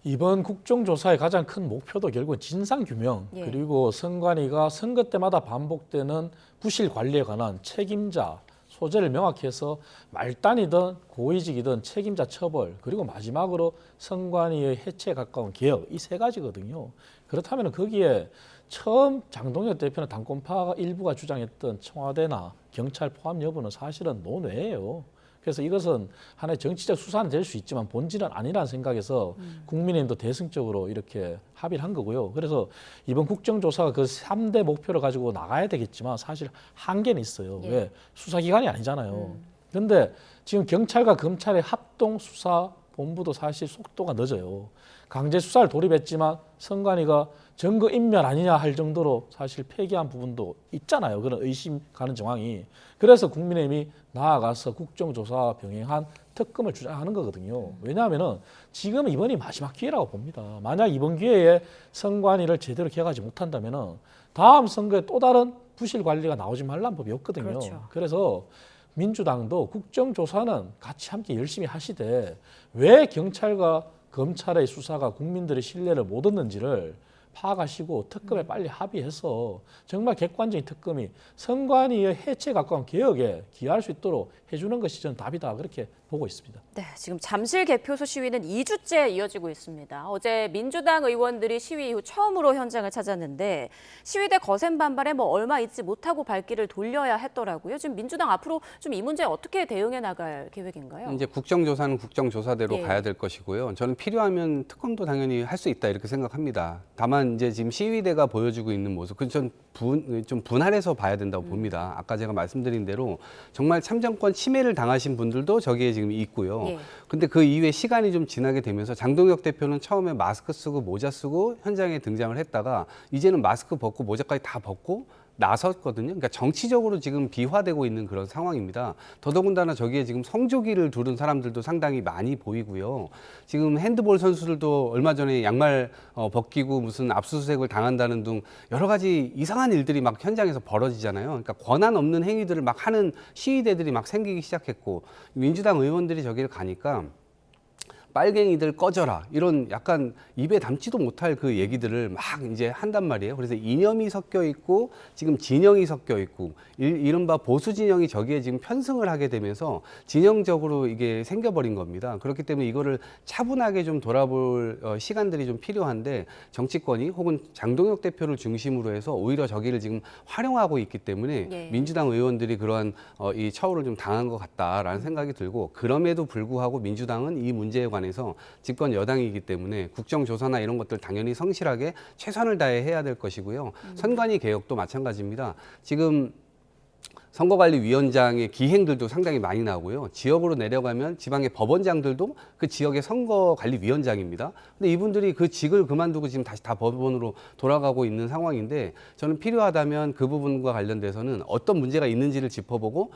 이번 국정조사의 가장 큰 목표도 결국 진상규명 예. 그리고 선관위가 선거 때마다 반복되는 부실 관리에 관한 책임자, 소재를 명확히 해서 말단이든 고위직이든 책임자 처벌 그리고 마지막으로 선관위의 해체에 가까운 개혁 이 세 가지거든요. 그렇다면 거기에 처음 장동혁 대표는 당권파 일부가 주장했던 청와대나 경찰 포함 여부는 사실은 논외예요. 그래서 이것은 하나의 정치적 수사는 될 수 있지만 본질은 아니라는 생각에서 국민의힘도 대승적으로 이렇게 합의를 한 거고요. 그래서 이번 국정조사가 그 3대 목표를 가지고 나가야 되겠지만 사실 한계는 있어요. 예. 왜? 수사기관이 아니잖아요. 그런데 지금 경찰과 검찰의 합동 수사 본부도 사실 속도가 늦어요. 강제 수사를 돌입했지만 선관위가 증거 인멸 아니냐 할 정도로 사실 폐기한 부분도 있잖아요. 그런 의심 가는 정황이. 그래서 국민의힘이 나아가서 국정조사 병행한 특검을 주장하는 거거든요. 왜냐하면 지금 이번이 마지막 기회라고 봅니다. 만약 이번 기회에 선관위를 제대로 개혁하지 못한다면 다음 선거에 또 다른 부실 관리가 나오지 말라는 법이 없거든요. 그렇죠. 그래서 민주당도 국정조사는 같이 함께 열심히 하시되 왜 경찰과 검찰의 수사가 국민들의 신뢰를 못 얻는지를 파악하시고 특검에 빨리 합의해서 정말 객관적인 특검이 선관위의 해체에 가까운 개혁에 기여할 수 있도록 해주는 것이 저는 답이다 그렇게 보고 있습니다. 네, 지금 잠실 개표소 시위는 2주째 이어지고 있습니다. 어제 민주당 의원들이 시위 이후 처음으로 현장을 찾았는데 시위대 거센 반발에 뭐 얼마 있지 못하고 발길을 돌려야 했더라고요. 지금 민주당 앞으로 좀 이 문제에 어떻게 대응해 나갈 계획인가요? 이제 국정조사는 국정조사대로 예. 가야 될 것이고요. 저는 필요하면 특검도 당연히 할 수 있다 이렇게 생각합니다. 다만 이제 지금 시위대가 보여주고 있는 모습, 그건 좀 분할해서 봐야 된다고 봅니다. 아까 제가 말씀드린 대로 정말 참정권 침해를 당하신 분들도 저기에 지금 있고요. 예. 근데 그 이후에 시간이 좀 지나게 되면서 장동혁 대표는 처음에 마스크 쓰고 모자 쓰고 현장에 등장을 했다가 이제는 마스크 벗고 모자까지 다 벗고 나섰거든요. 그러니까 정치적으로 지금 비화되고 있는 그런 상황입니다. 더더군다나 저기에 지금 성조기를 두른 사람들도 상당히 많이 보이고요. 지금 핸드볼 선수들도 얼마 전에 양말 벗기고 무슨 압수수색을 당한다는 등 여러 가지 이상한 일들이 막 현장에서 벌어지잖아요. 그러니까 권한 없는 행위들을 막 하는 시위대들이 막 생기기 시작했고 민주당 의원들이 저기를 가니까 빨갱이들 꺼져라 이런 약간 입에 담지도 못할 그 얘기들을 막 이제 한단 말이에요. 그래서 이념이 섞여 있고 지금 진영이 섞여 있고 이른바 보수 진영이 저기에 지금 편승을 하게 되면서 진영적으로 이게 생겨버린 겁니다. 그렇기 때문에 이거를 차분하게 좀 돌아볼 시간들이 좀 필요한데 정치권이 혹은 장동혁 대표를 중심으로 해서 오히려 저기를 지금 활용하고 있기 때문에 예. 민주당 의원들이 그러한 이 처우를 좀 당한 것 같다라는 생각이 들고 그럼에도 불구하고 민주당은 이 문제에 관해서 집권 여당이기 때문에 국정조사나 이런 것들 당연히 성실하게 최선을 다해 해야 될 것이고요. 선관위 개혁도 마찬가지입니다. 지금 선거관리위원장의 기행들도 상당히 많이 나오고요. 지역으로 내려가면 지방의 법원장들도 그 지역의 선거관리위원장입니다. 근데 이분들이 그 직을 그만두고 지금 다시 다 법원으로 돌아가고 있는 상황인데 저는 필요하다면 그 부분과 관련돼서는 어떤 문제가 있는지를 짚어보고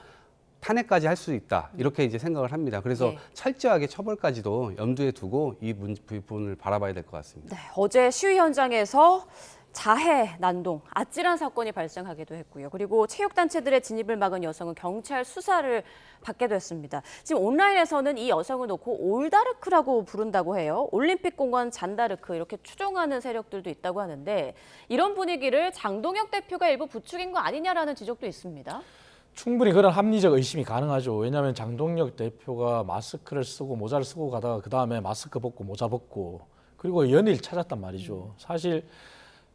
탄핵까지 할 수 있다. 이렇게 이제 생각을 합니다. 그래서 네. 철저하게 처벌까지도 염두에 두고 이 부분을 바라봐야 될 것 같습니다. 네, 어제 시위 현장에서 자해, 난동, 아찔한 사건이 발생하기도 했고요. 그리고 체육단체들의 진입을 막은 여성은 경찰 수사를 받게 됐습니다. 지금 온라인에서는 이 여성을 놓고 올다르크라고 부른다고 해요. 올림픽공원 잔다르크 이렇게 추종하는 세력들도 있다고 하는데 이런 분위기를 장동혁 대표가 일부 부추긴 거 아니냐라는 지적도 있습니다. 충분히 그런 합리적 의심이 가능하죠. 왜냐하면 장동혁 대표가 마스크를 쓰고 모자를 쓰고 가다가 그다음에 마스크 벗고 모자 벗고 그리고 연일 찾았단 말이죠. 사실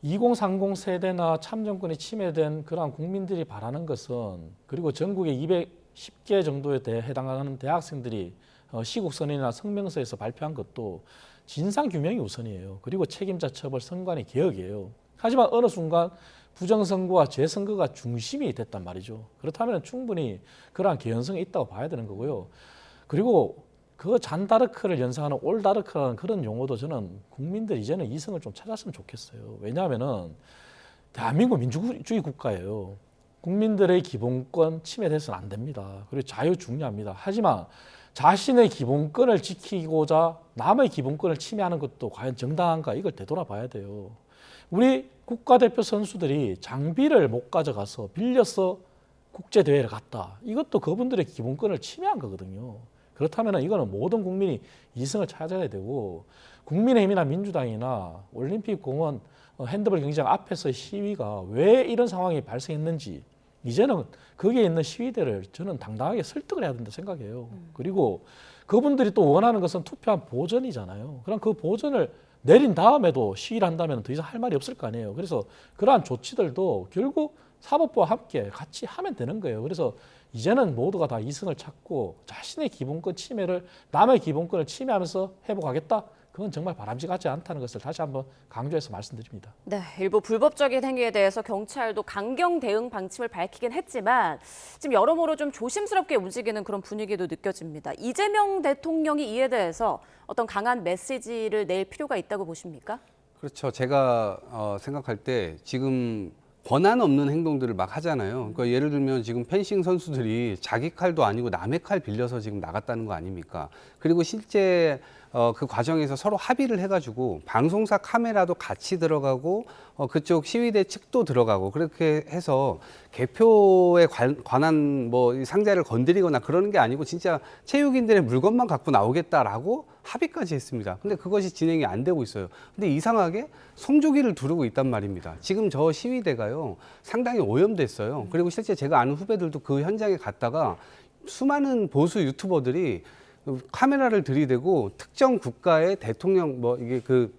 2030 세대나 참정권이 침해된 그러한 국민들이 바라는 것은 그리고 전국에 210개 정도에 해당하는 대학생들이 시국선언이나 성명서에서 발표한 것도 진상규명이 우선이에요. 그리고 책임자 처벌, 선관위 개혁이에요. 하지만 어느 순간 부정선거와 재선거가 중심이 됐단 말이죠. 그렇다면 충분히 그러한 개연성이 있다고 봐야 되는 거고요. 그리고 그 잔다르크를 연상하는 올다르크라는 그런 용어도 저는 국민들이 이제는 이성을 좀 찾았으면 좋겠어요. 왜냐하면은 대한민국 민주주의 국가예요. 국민들의 기본권 침해돼서는 안 됩니다. 그리고 자유 중요합니다. 하지만 자신의 기본권을 지키고자 남의 기본권을 침해하는 것도 과연 정당한가 이걸 되돌아봐야 돼요. 우리 국가대표 선수들이 장비를 못 가져가서 빌려서 국제대회를 갔다. 이것도 그분들의 기본권을 침해한 거거든요. 그렇다면 이거는 모든 국민이 이성을 찾아야 되고 국민의힘이나 민주당이나 올림픽공원 핸드볼 경기장 앞에서의 시위가 왜 이런 상황이 발생했는지 이제는 거기에 있는 시위대를 저는 당당하게 설득을 해야 된다 생각해요. 그리고 그분들이 또 원하는 것은 투표한 보전이잖아요. 그럼 그 보전을 내린 다음에도 시위를 한다면 더 이상 할 말이 없을 거 아니에요. 그래서 그러한 조치들도 결국 사법부와 함께 같이 하면 되는 거예요. 그래서 이제는 모두가 다 이성을 찾고 자신의 기본권 침해를 남의 기본권을 침해하면서 회복하겠다. 그건 정말 바람직하지 않다는 것을 다시 한번 강조해서 말씀드립니다. 네, 일부 불법적인 행위에 대해서 경찰도 강경 대응 방침을 밝히긴 했지만 지금 여러모로 좀 조심스럽게 움직이는 그런 분위기도 느껴집니다. 이재명 대통령이 이에 대해서 어떤 강한 메시지를 낼 필요가 있다고 보십니까? 그렇죠. 제가 생각할 때 지금 권한 없는 행동들을 막 하잖아요. 그러니까 예를 들면 지금 펜싱 선수들이 자기 칼도 아니고 남의 칼 빌려서 지금 나갔다는 거 아닙니까? 그리고 실제 그 과정에서 서로 합의를 해가지고 방송사 카메라도 같이 들어가고 그쪽 시위대 측도 들어가고 그렇게 해서 개표에 관한 뭐 상자를 건드리거나 그러는 게 아니고 진짜 체육인들의 물건만 갖고 나오겠다라고 합의까지 했습니다. 근데 그것이 진행이 안 되고 있어요. 근데 이상하게 성조기를 두르고 있단 말입니다. 지금 저 시위대가요 상당히 오염됐어요. 그리고 실제 제가 아는 후배들도 그 현장에 갔다가 수많은 보수 유튜버들이 카메라를 들이대고 특정 국가의 대통령 뭐 이게 그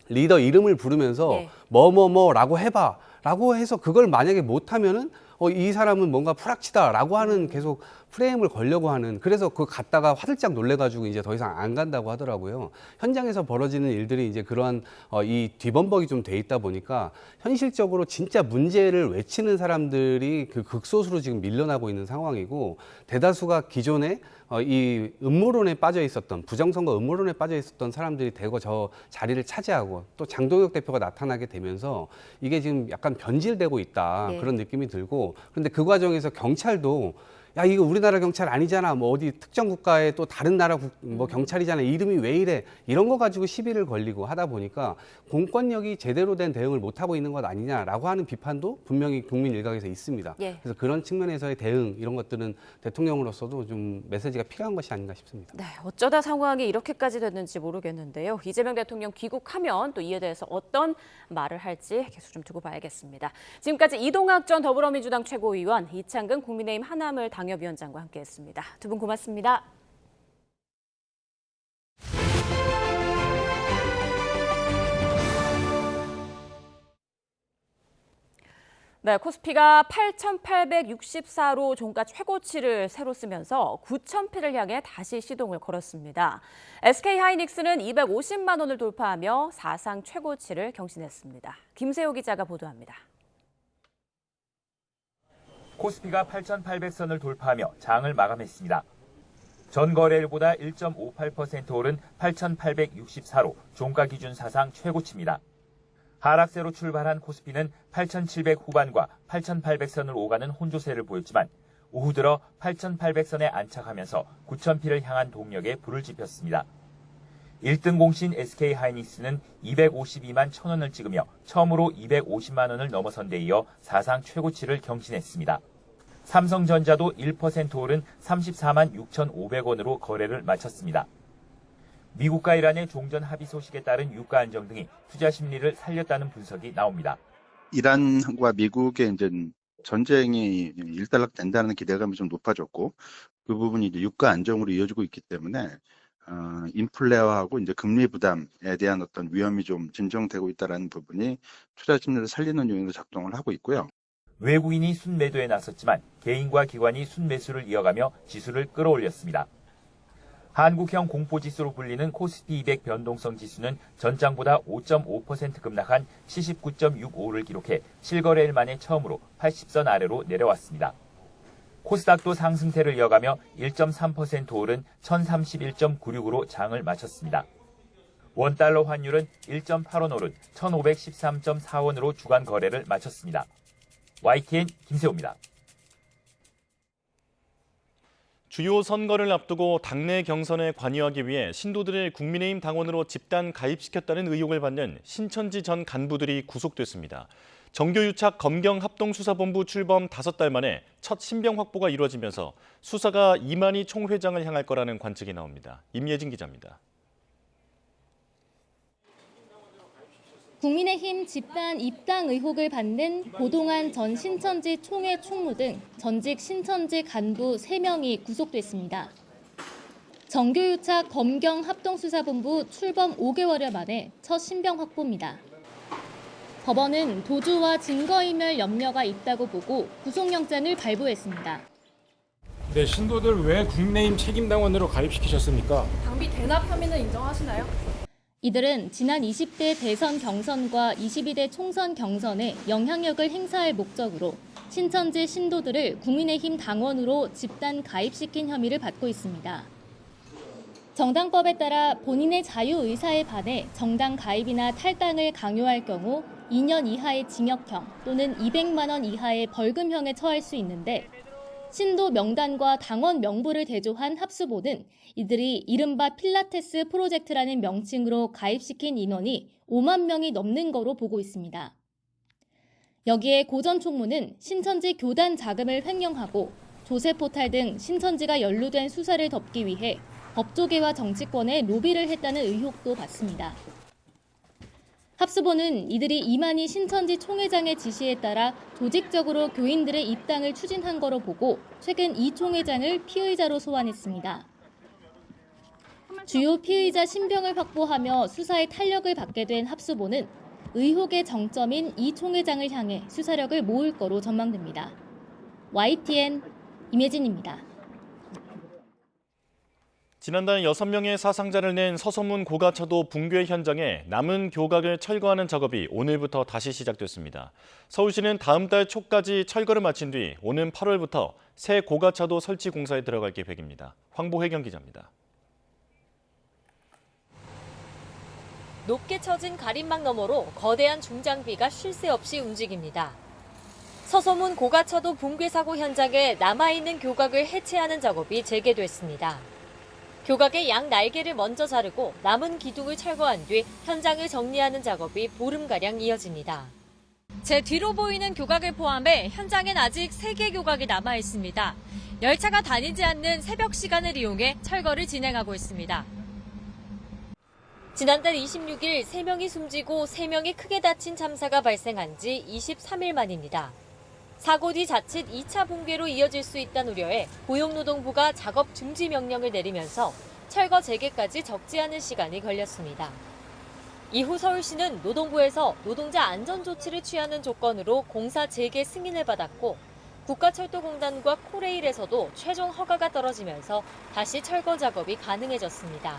리더 이름을 부르면서 네. 뭐뭐뭐라고 해봐라고 해서 그걸 만약에 못하면은 이 사람은 뭔가 프락치다라고 하는 계속 프레임을 걸려고 하는 그래서 그 갔다가 화들짝 놀래가지고 이제 더 이상 안 간다고 하더라고요. 현장에서 벌어지는 일들이 이제 그러한 이 뒤범벅이 좀 돼 있다 보니까 현실적으로 진짜 문제를 외치는 사람들이 그 극소수로 지금 밀려나고 있는 상황이고 대다수가 기존에 이 음모론에 빠져 있었던 부정선거 음모론에 빠져 있었던 사람들이 대거 저 자리를 차지하고 또 장동혁 대표가 나타나게 되면서 이게 지금 약간 변질되고 있다 네. 그런 느낌이 들고 그런데 그 과정에서 경찰도 야 이거 우리나라 경찰 아니잖아 뭐 어디 특정 국가의 또 다른 나라 뭐 경찰이잖아 이름이 왜 이래 이런 거 가지고 시비를 걸리고 하다 보니까 공권력이 제대로 된 대응을 못 하고 있는 것 아니냐라고 하는 비판도 분명히 국민 일각에서 있습니다. 예. 그래서 그런 측면에서의 대응 이런 것들은 대통령으로서도 좀 메시지가 필요한 것이 아닌가 싶습니다. 네, 어쩌다 상황이 이렇게까지 됐는지 모르겠는데요. 이재명 대통령 귀국하면 또 이에 대해서 어떤 말을 할지 계속 좀 두고 봐야겠습니다. 지금까지 이동학 전 더불어민주당 최고위원, 이창근 국민의힘 하남을 당협위원장과 함께했습니다. 두 분 고맙습니다. 네, 코스피가 8,864로 종가 최고치를 새로 쓰면서 9,000피를 향해 다시 시동을 걸었습니다. SK하이닉스는 250만 원을 돌파하며 사상 최고치를 경신했습니다. 김세호 기자가 보도합니다. 코스피가 8,800선을 돌파하며 장을 마감했습니다. 전 거래일보다 1.58% 오른 8,864로 종가 기준 사상 최고치입니다. 하락세로 출발한 코스피는 8,700 후반과 8,800선을 오가는 혼조세를 보였지만 오후 들어 8,800선에 안착하면서 9,000피를 향한 동력에 불을 지폈습니다. 1등 공신 SK하이닉스는 252만 1,000원을 찍으며 처음으로 250만 원을 넘어선 데 이어 사상 최고치를 경신했습니다. 삼성전자도 1% 오른 34만 6,500원으로 거래를 마쳤습니다. 미국과 이란의 종전 합의 소식에 따른 유가 안정 등이 투자 심리를 살렸다는 분석이 나옵니다. 이란과 미국의 이제 전쟁이 일단락된다는 기대감이 좀 높아졌고 그 부분이 이제 유가 안정으로 이어지고 있기 때문에 인플레화하고 이제 금리 부담에 대한 어떤 위험이 좀 진정되고 있다는 부분이 투자 심리를 살리는 요인으로 작동을 하고 있고요. 외국인이 순매도에 나섰지만 개인과 기관이 순매수를 이어가며 지수를 끌어올렸습니다. 한국형 공포지수로 불리는 코스피 200 변동성 지수는 전장보다 5.5% 급락한 79.65를 기록해 7거래일 만에 처음으로 80선 아래로 내려왔습니다. 코스닥도 상승세를 이어가며 1.3% 오른 1031.96으로 장을 마쳤습니다. 원달러 환율은 1.8원 오른 1513.4원으로 주간 거래를 마쳤습니다. YTN 김세호입니다. 주요 선거를 앞두고 당내 경선에 관여하기 위해 신도들을 국민의힘 당원으로 집단 가입시켰다는 의혹을 받는 신천지 전 간부들이 구속됐습니다. 정교유착 검경합동수사본부 출범 5달 만에 첫 신병 확보가 이루어지면서 수사가 이만희 총회장을 향할 거라는 관측이 나옵니다. 임예진 기자입니다. 국민의힘 집단 입당 의혹을 받는 고동환 전 신천지 총회 총무 등 전직 신천지 간부 3명이 구속됐습니다. 정교유착 검경합동수사본부 출범 5개월여 만에 첫 신병 확보입니다. 법원은 도주와 증거인멸 염려가 있다고 보고 구속영장을 발부했습니다. 네, 신도들 왜 국민의힘 책임당원으로 가입시키셨습니까? 당비 대납 혐의는 인정하시나요? 이들은 지난 20대 대선 경선과 22대 총선 경선에 영향력을 행사할 목적으로 신천지 신도들을 국민의힘 당원으로 집단 가입시킨 혐의를 받고 있습니다. 정당법에 따라 본인의 자유의사에 반해 정당 가입이나 탈당을 강요할 경우 2년 이하의 징역형 또는 200만 원 이하의 벌금형에 처할 수 있는데 신도 명단과 당원 명부를 대조한 합수본은 이들이 이른바 필라테스 프로젝트라는 명칭으로 가입시킨 인원이 5만 명이 넘는 거로 보고 있습니다. 여기에 고 전 총무는 신천지 교단 자금을 횡령하고 조세포탈 등 신천지가 연루된 수사를 덮기 위해 법조계와 정치권에 로비를 했다는 의혹도 받습니다. 합수본은 이들이 이만희 신천지 총회장의 지시에 따라 조직적으로 교인들의 입당을 추진한 거로 보고 최근 이 총회장을 피의자로 소환했습니다. 주요 피의자 신병을 확보하며 수사에 탄력을 받게 된 합수본은 의혹의 정점인 이 총회장을 향해 수사력을 모을 거로 전망됩니다. YTN 임예진입니다. 지난달 6명의 사상자를 낸 서소문 고가차도 붕괴 현장에 남은 교각을 철거하는 작업이 오늘부터 다시 시작됐습니다. 서울시는 다음 달 초까지 철거를 마친 뒤 오는 8월부터 새 고가차도 설치 공사에 들어갈 계획입니다. 황보혜경 기자입니다. 높게 처진 가림막 너머로 거대한 중장비가 쉴 새 없이 움직입니다. 서소문 고가차도 붕괴 사고 현장에 남아있는 교각을 해체하는 작업이 재개됐습니다. 교각의 양 날개를 먼저 자르고 남은 기둥을 철거한 뒤 현장을 정리하는 작업이 보름가량 이어집니다. 제 뒤로 보이는 교각을 포함해 현장엔 아직 3개 교각이 남아 있습니다. 열차가 다니지 않는 새벽 시간을 이용해 철거를 진행하고 있습니다. 지난달 26일 3명이 숨지고 3명이 크게 다친 참사가 발생한 지 23일 만입니다. 사고 뒤 자칫 2차 붕괴로 이어질 수 있다는 우려에 고용노동부가 작업 중지 명령을 내리면서 철거 재개까지 적지 않은 시간이 걸렸습니다. 이후 서울시는 노동부에서 노동자 안전 조치를 취하는 조건으로 공사 재개 승인을 받았고 국가철도공단과 코레일에서도 최종 허가가 떨어지면서 다시 철거 작업이 가능해졌습니다.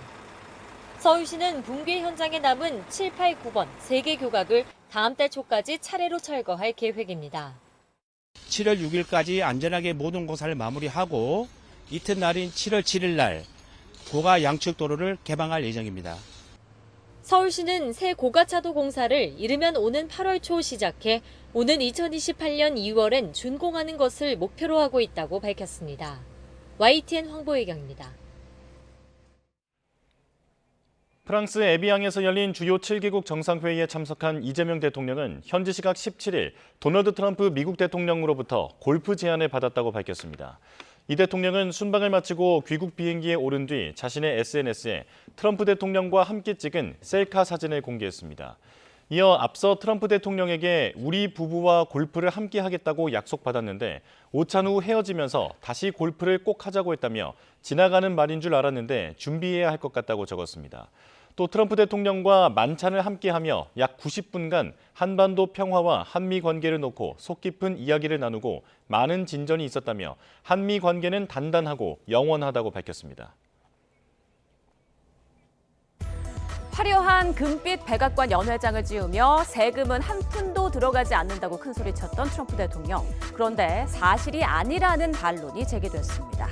서울시는 붕괴 현장에 남은 7, 8, 9번 3개 교각을 다음 달 초까지 차례로 철거할 계획입니다. 7월 6일까지 안전하게 모든 공사를 마무리하고 이튿날인 7월 7일 날 고가 양측 도로를 개방할 예정입니다. 서울시는 새 고가차도 공사를 이르면 오는 8월 초 시작해 오는 2028년 2월엔 준공하는 것을 목표로 하고 있다고 밝혔습니다. YTN 황보혜경입니다. 프랑스 에비앙에서 열린 주요 7개국 정상회의에 참석한 이재명 대통령은 현지 시각 17일 도널드 트럼프 미국 대통령으로부터 골프 제안을 받았다고 밝혔습니다. 이 대통령은 순방을 마치고 귀국 비행기에 오른 뒤 자신의 SNS에 트럼프 대통령과 함께 찍은 셀카 사진을 공개했습니다. 이어 앞서 트럼프 대통령에게 우리 부부와 골프를 함께 하겠다고 약속받았는데 오찬 후 헤어지면서 다시 골프를 꼭 하자고 했다며 지나가는 말인 줄 알았는데 준비해야 할 것 같다고 적었습니다. 또 트럼프 대통령과 만찬을 함께하며 약 90분간 한반도 평화와 한미 관계를 놓고 속 깊은 이야기를 나누고 많은 진전이 있었다며 한미 관계는 단단하고 영원하다고 밝혔습니다. 화려한 금빛 백악관 연회장을 지으며 세금은 한 푼도 들어가지 않는다고 큰소리쳤던 트럼프 대통령. 그런데 사실이 아니라는 반론이 제기됐습니다.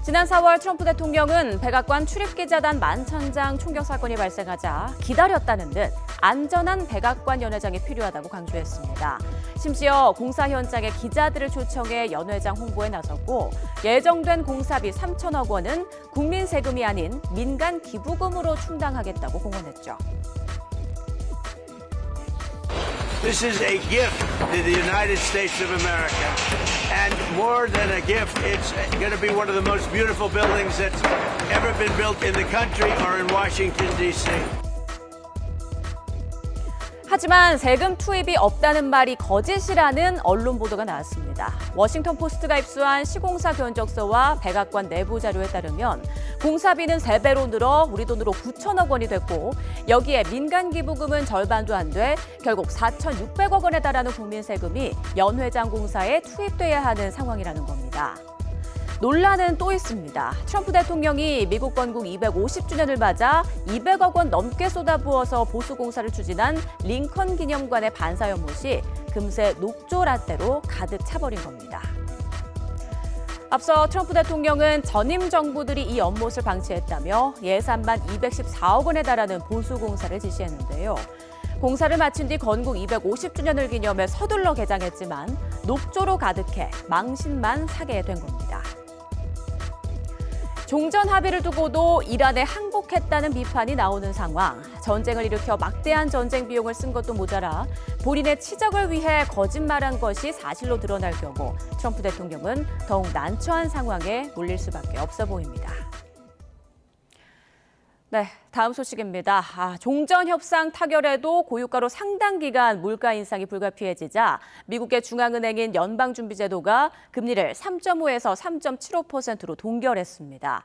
지난 4월 트럼프 대통령은 백악관 출입기자단 만천장 총격 사건이 발생하자 기다렸다는 듯 안전한 백악관 연회장이 필요하다고 강조했습니다. 심지어 공사 현장에 기자들을 초청해 연회장 홍보에 나섰고 예정된 공사비 3천억 원은 국민 세금이 아닌 민간 기부금으로 충당하겠다고 공언했죠. This is a gift to the United States of America. And more than a gift, it's going to be one of the most beautiful buildings that's ever been built in the country or in Washington, D.C. 하지만 세금 투입이 없다는 말이 거짓이라는 언론 보도가 나왔습니다. 워싱턴 포스트가 입수한 시공사 견적서와 백악관 내부 자료에 따르면 공사비는 3배로 늘어 우리 돈으로 9천억 원이 됐고 여기에 민간 기부금은 절반도 안 돼 결국 4,600억 원에 달하는 국민 세금이 연회장 공사에 투입돼야 하는 상황이라는 겁니다. 논란은 또 있습니다. 트럼프 대통령이 미국 건국 250주년을 맞아 200억 원 넘게 쏟아부어서 보수공사를 추진한 링컨 기념관의 반사 연못이 금세 녹조 라떼로 가득 차버린 겁니다. 앞서 트럼프 대통령은 전임 정부들이 이 연못을 방치했다며 예산만 214억 원에 달하는 보수공사를 지시했는데요. 공사를 마친 뒤 건국 250주년을 기념해 서둘러 개장했지만 녹조로 가득해 망신만 사게 된 겁니다. 종전 합의를 두고도 이란에 항복했다는 비판이 나오는 상황. 전쟁을 일으켜 막대한 전쟁 비용을 쓴 것도 모자라 본인의 치적을 위해 거짓말한 것이 사실로 드러날 경우 트럼프 대통령은 더욱 난처한 상황에 몰릴 수밖에 없어 보입니다. 네, 다음 소식입니다. 종전 협상 타결에도 고유가로 상당 기간 물가 인상이 불가피해지자 미국의 중앙은행인 연방준비제도가 금리를 3.5에서 3.75%로 동결했습니다.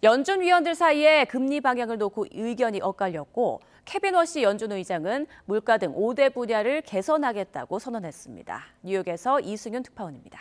연준 위원들 사이에 금리 방향을 놓고 의견이 엇갈렸고 케빈 워시 연준 의장은 물가 등 5대 분야를 개선하겠다고 선언했습니다. 뉴욕에서 이승윤 특파원입니다.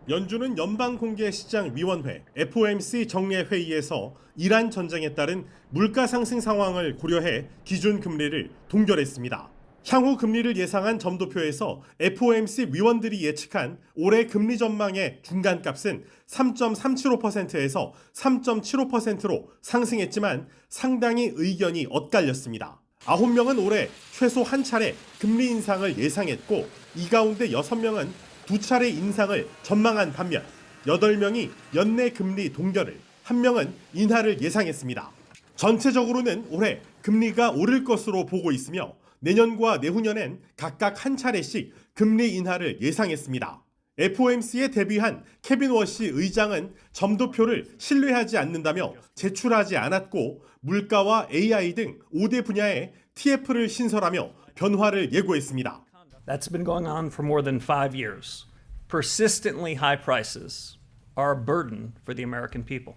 연준은 연방공개시장위원회 FOMC 정례회의에서 이란 전쟁에 따른 물가 상승 상황을 고려해 기준 금리를 동결했습니다. 향후 금리를 예상한 점도표에서 FOMC 위원들이 예측한 올해 금리 전망의 중간값은 3.375%에서 3.75%로 상승했지만 상당히 의견이 엇갈렸습니다. 9명은 올해 최소 한 차례 금리 인상을 예상했고 이 가운데 6명은 2차례 인상을 전망한 반면 8명이 연내 금리 동결을, 1명은 인하를 예상했습니다. 전체적으로는 올해 금리가 오를 것으로 보고 있으며 내년과 내후년엔 각각 한 차례씩 금리 인하를 예상했습니다. FOMC에 데뷔한 케빈 워시 의장은 점도표를 신뢰하지 않는다며 제출하지 않았고 물가와 AI 등 5대 분야에 TF를 신설하며 변화를 예고했습니다. That's been going on for more than 5 years. Persistently high prices are a burden for the American people.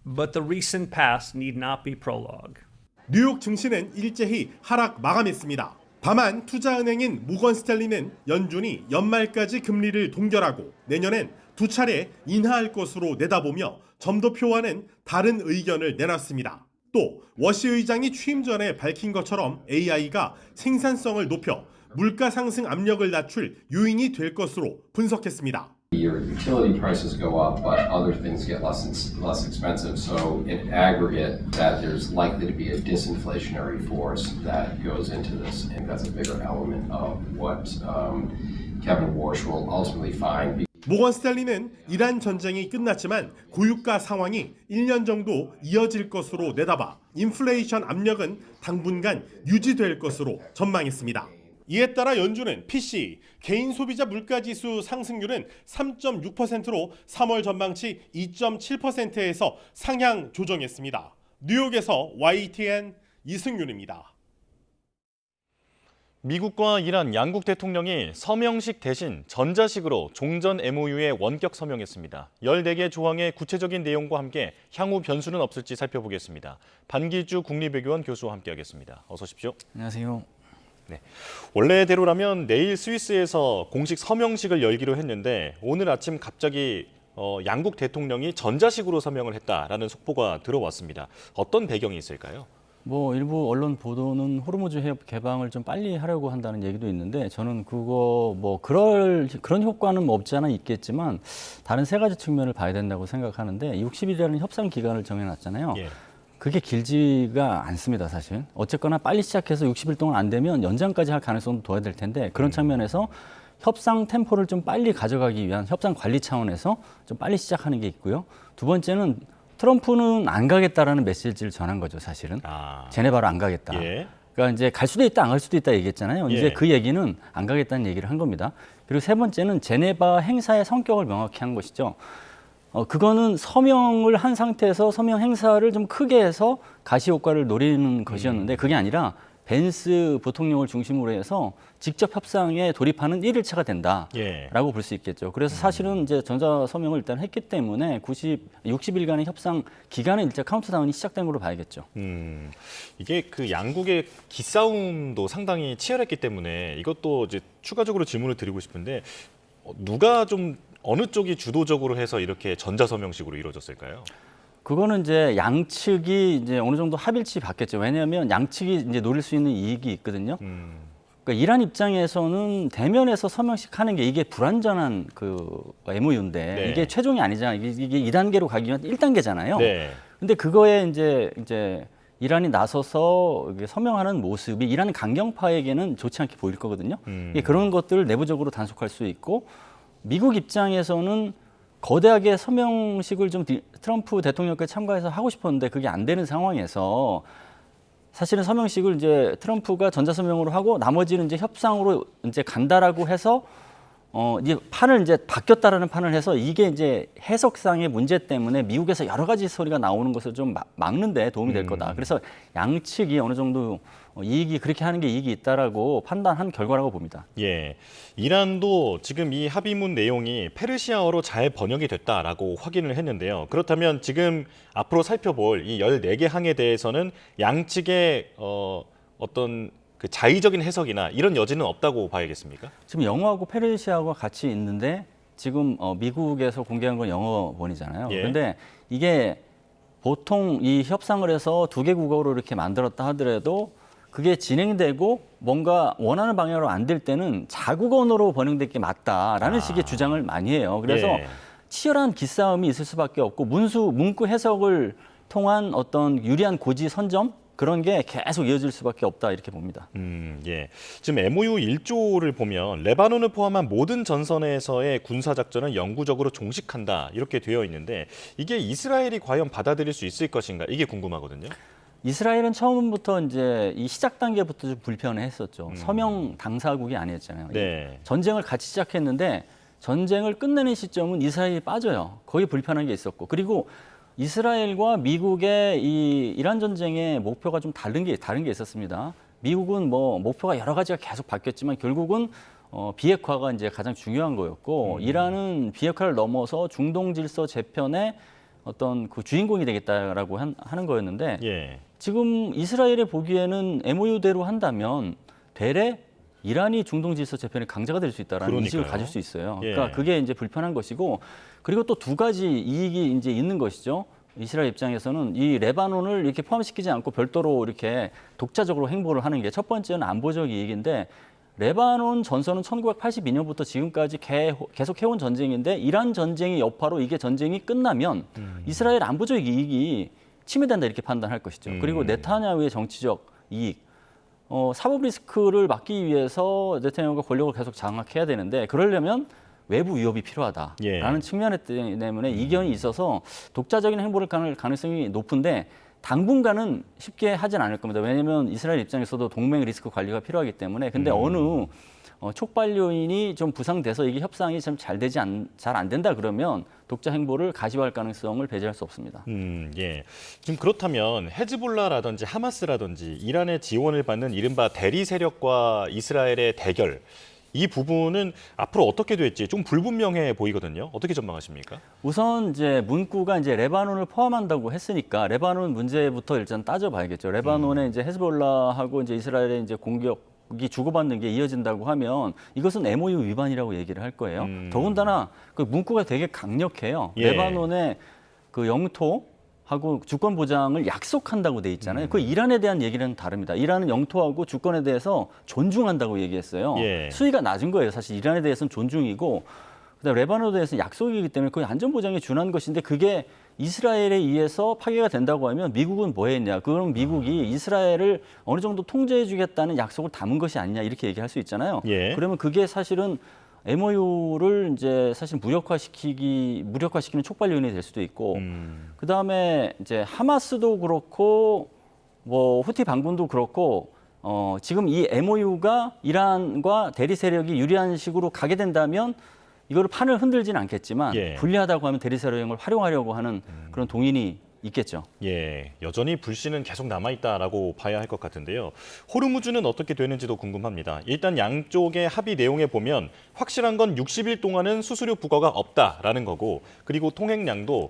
But the recent past need not be prologue. 뉴욕 증시는 일제히 하락 마감했습니다. 다만 투자은행인 모건 스탠리는 연준이 연말까지 금리를 동결하고 내년엔 2차례 인하할 것으로 내다보며 점도표와는 다른 의견을 내놨습니다. 또 워시 의장이 취임 전에 밝힌 것처럼 AI가 생산성을 높여 물가 상승 압력을 낮출 요인이 될 것으로 분석했습니다. Your utility prices go up, but other things get less expensive. So in aggregate, that there's likely to be a disinflationary force that goes into this. I think that's a bigger element of what Kevin Warsh will ultimately find. 모건 스탠리는 이란 전쟁이 끝났지만 고유가 상황이 1년 정도 이어질 것으로 내다봐 인플레이션 압력은 당분간 유지될 것으로 전망했습니다. 이에 따라 연준은 PC 개인 소비자 물가지수 상승률은 3.6%로 3월 전망치 2.7%에서 상향 조정했습니다. 뉴욕에서 YTN 이승윤입니다. 미국과 이란 양국 대통령이 서명식 대신 전자식으로 종전 MOU에 원격 서명했습니다. 14개 조항의 구체적인 내용과 함께 향후 변수는 없을지 살펴보겠습니다. 반기주 국립외교원 교수와 함께하겠습니다. 어서 오십시오. 안녕하세요. 네, 원래대로라면 내일 스위스에서 공식 서명식을 열기로 했는데 오늘 아침 갑자기 양국 대통령이 전자식으로 서명을 했다라는 속보가 들어왔습니다. 어떤 배경이 있을까요? 뭐 일부 언론 보도는 호르무즈 해협 개방을 좀 빨리 하려고 한다는 얘기도 있는데 저는 그거 뭐 그런 효과는 뭐 없지 않아 있겠지만 다른 세 가지 측면을 봐야 된다고 생각하는데 60일이라는 협상 기간을 정해놨잖아요. 예. 그게 길지가 않습니다, 사실. 어쨌거나 빨리 시작해서 60일 동안 안 되면 연장까지 할 가능성도 둬야 될 텐데 그런 측면에서 협상 템포를 좀 빨리 가져가기 위한 협상 관리 차원에서 좀 빨리 시작하는 게 있고요. 두 번째는 트럼프는 안 가겠다라는 메시지를 전한 거죠, 사실은. 제네바로 안 가겠다. 예. 그러니까 이제 갈 수도 있다, 안 갈 수도 있다 얘기했잖아요. 예. 이제 그 얘기는 안 가겠다는 얘기를 한 겁니다. 그리고 세 번째는 제네바 행사의 성격을 명확히 한 것이죠. 그거는 서명을 한 상태에서 서명 행사를 좀 크게 해서 가시 효과를 노리는 것이었는데 그게 아니라 벤스 부통령을 중심으로 해서 직접 협상에 돌입하는 1일차가 된다라고 볼 수 있겠죠. 그래서 사실은 이제 전자 서명을 일단 했기 때문에 60일간의 협상 기간에 일제 카운트다운이 시작된 걸로 봐야겠죠. 이게 그 양국의 기싸움도 상당히 치열했기 때문에 이것도 이제 추가적으로 질문을 드리고 싶은데 누가 좀 어느 쪽이 주도적으로 해서 이렇게 전자 서명식으로 이루어졌을까요? 그거는 이제 양측이 이제 어느 정도 합일치 받겠죠. 왜냐하면 양측이 이제 노릴 수 있는 이익이 있거든요. 그러니까 이란 입장에서는 대면에서 서명식 하는 게 이게 불완전한 그 MOU인데 네. 이게 최종이 아니잖아요. 이게 2단계로 가기 위한 1단계잖아요. 네. 근데 그거에 이제 이란이 나서서 이게 서명하는 모습이 이란 강경파에게는 좋지 않게 보일 거거든요. 그런 것들을 내부적으로 단속할 수 있고 미국 입장에서는 거대하게 서명식을 좀 트럼프 대통령께 참가해서 하고 싶었는데 그게 안 되는 상황에서 사실은 서명식을 이제 트럼프가 전자서명으로 하고 나머지는 이제 협상으로 이제 간다라고 해서 이제 판을 이제 바뀌었다라는 판을 해서 이게 이제 해석상의 문제 때문에 미국에서 여러 가지 소리가 나오는 것을 좀 막는데 도움이 될 거다. 그래서 양측이 어느 정도 이익이 그렇게 하는 게 이익이 있다라고 판단한 결과라고 봅니다. 예, 이란도 지금 이 합의문 내용이 페르시아어로 잘 번역이 됐다라고 확인을 했는데요. 그렇다면 지금 앞으로 살펴볼 이 14개 항에 대해서는 양측의 어떤 그 자의적인 해석이나 이런 여지는 없다고 봐야겠습니까? 지금 영어하고 페르시아어가 같이 있는데 지금 미국에서 공개한 건 영어본이잖아요. 예. 그런데 이게 보통 이 협상을 해서 두 개 국어로 이렇게 만들었다 하더라도 그게 진행되고 뭔가 원하는 방향으로 안 될 때는 자국 언어로 번역될 게 맞다라는 식의 주장을 많이 해요. 그래서 치열한 기싸움이 있을 수밖에 없고 문구 해석을 통한 어떤 유리한 고지 선점 그런 게 계속 이어질 수밖에 없다 이렇게 봅니다. 예. 지금 MOU 1조를 보면 레바논을 포함한 모든 전선에서의 군사작전을 영구적으로 종식한다 이렇게 되어 있는데 이게 이스라엘이 과연 받아들일 수 있을 것인가 이게 궁금하거든요. 이스라엘은 처음부터 이제 이 시작 단계부터 좀 불편했었죠. 서명 당사국이 아니었잖아요. 네. 전쟁을 같이 시작했는데 전쟁을 끝내는 시점은 이스라엘이 빠져요. 거기 불편한 게 있었고 그리고 이스라엘과 미국의 이 이란 전쟁의 목표가 좀 다른 게 있었습니다. 미국은 뭐 목표가 여러 가지가 계속 바뀌었지만 결국은 비핵화가 이제 가장 중요한 거였고 이란은 비핵화를 넘어서 중동 질서 재편의 어떤 그 주인공이 되겠다라고 하는 거였는데 지금 이스라엘이 보기에는 MOU대로 한다면 되레 이란이 중동 질서 재편의 강자가 될 수 있다라는 인식을 가질 수 있어요. 그러니까 그게 이제 불편한 것이고 그리고 또 두 가지 이익이 이제 있는 것이죠. 이스라엘 입장에서는 이 레바논을 이렇게 포함시키지 않고 별도로 이렇게 독자적으로 행보를 하는 게 첫 번째는 안보적 이익인데 레바논 전선은 1982년부터 지금까지 계속 해온 전쟁인데 이란 전쟁의 여파로 이게 전쟁이 끝나면 이스라엘 안보적 이익이 침해된다 이렇게 판단할 것이죠. 그리고 네타냐후의 정치적 이익, 사법 리스크를 막기 위해서 네타냐후가 권력을 계속 장악해야 되는데 그러려면 외부 위협이 필요하다라는 측면 때문에 이견이 있어서 독자적인 행보를 할 가능성이 높은데 당분간은 쉽게 하진 않을 겁니다. 왜냐하면 이스라엘 입장에서도 동맹 리스크 관리가 필요하기 때문에. 근데 어느 촉발 요인이 좀 부상돼서 이게 협상이 좀 잘 안 된다 그러면 독자 행보를 가시화할 가능성을 배제할 수 없습니다. 예. 지금 그렇다면 헤즈볼라라든지 하마스라든지 이란의 지원을 받는 이른바 대리 세력과 이스라엘의 대결 이 부분은 앞으로 어떻게 될지 좀 불분명해 보이거든요. 어떻게 전망하십니까? 우선 이제 문구가 이제 레바논을 포함한다고 했으니까 레바논 문제부터 일단 따져봐야겠죠. 레바논에 이제 헤즈볼라하고 이제 이스라엘의 이제 공격이 주고받는 게 이어진다고 하면 이것은 MOU 위반이라고 얘기를 할 거예요. 더군다나 그 문구가 되게 강력해요. 예. 레바논의 그 영토 하고 주권 보장을 약속한다고 돼 있잖아요. 그 이란에 대한 얘기는 다릅니다. 이란은 영토하고 주권에 대해서 존중한다고 얘기했어요. 예. 수위가 낮은 거예요. 사실 이란에 대해서는 존중이고 그다음에 레바논에 대해서는 약속이기 때문에 그게 안전보장에 준한 것인데 그게 이스라엘에 의해서 파괴가 된다고 하면 미국은 뭐 했냐. 그럼 미국이 이스라엘을 어느 정도 통제해 주겠다는 약속을 담은 것이 아니냐 이렇게 얘기할 수 있잖아요. 예. 그러면 그게 사실은 MOU를 이제 사실 무력화시키는 촉발 요인이 될 수도 있고, 그 다음에 이제 하마스도 그렇고, 뭐 후티 반군도 그렇고, 지금 이 MOU가 이란과 대리 세력이 유리한 식으로 가게 된다면 이거를 판을 흔들지는 않겠지만 예. 불리하다고 하면 대리 세력을 활용하려고 하는 그런 동인이 있겠죠. 예, 여전히 불씨는 계속 남아있다라고 봐야 할 것 같은데요. 호르무즈는 어떻게 되는지도 궁금합니다. 일단 양쪽의 합의 내용에 보면 확실한 건 60일 동안은 수수료 부과가 없다라는 거고 그리고 통행량도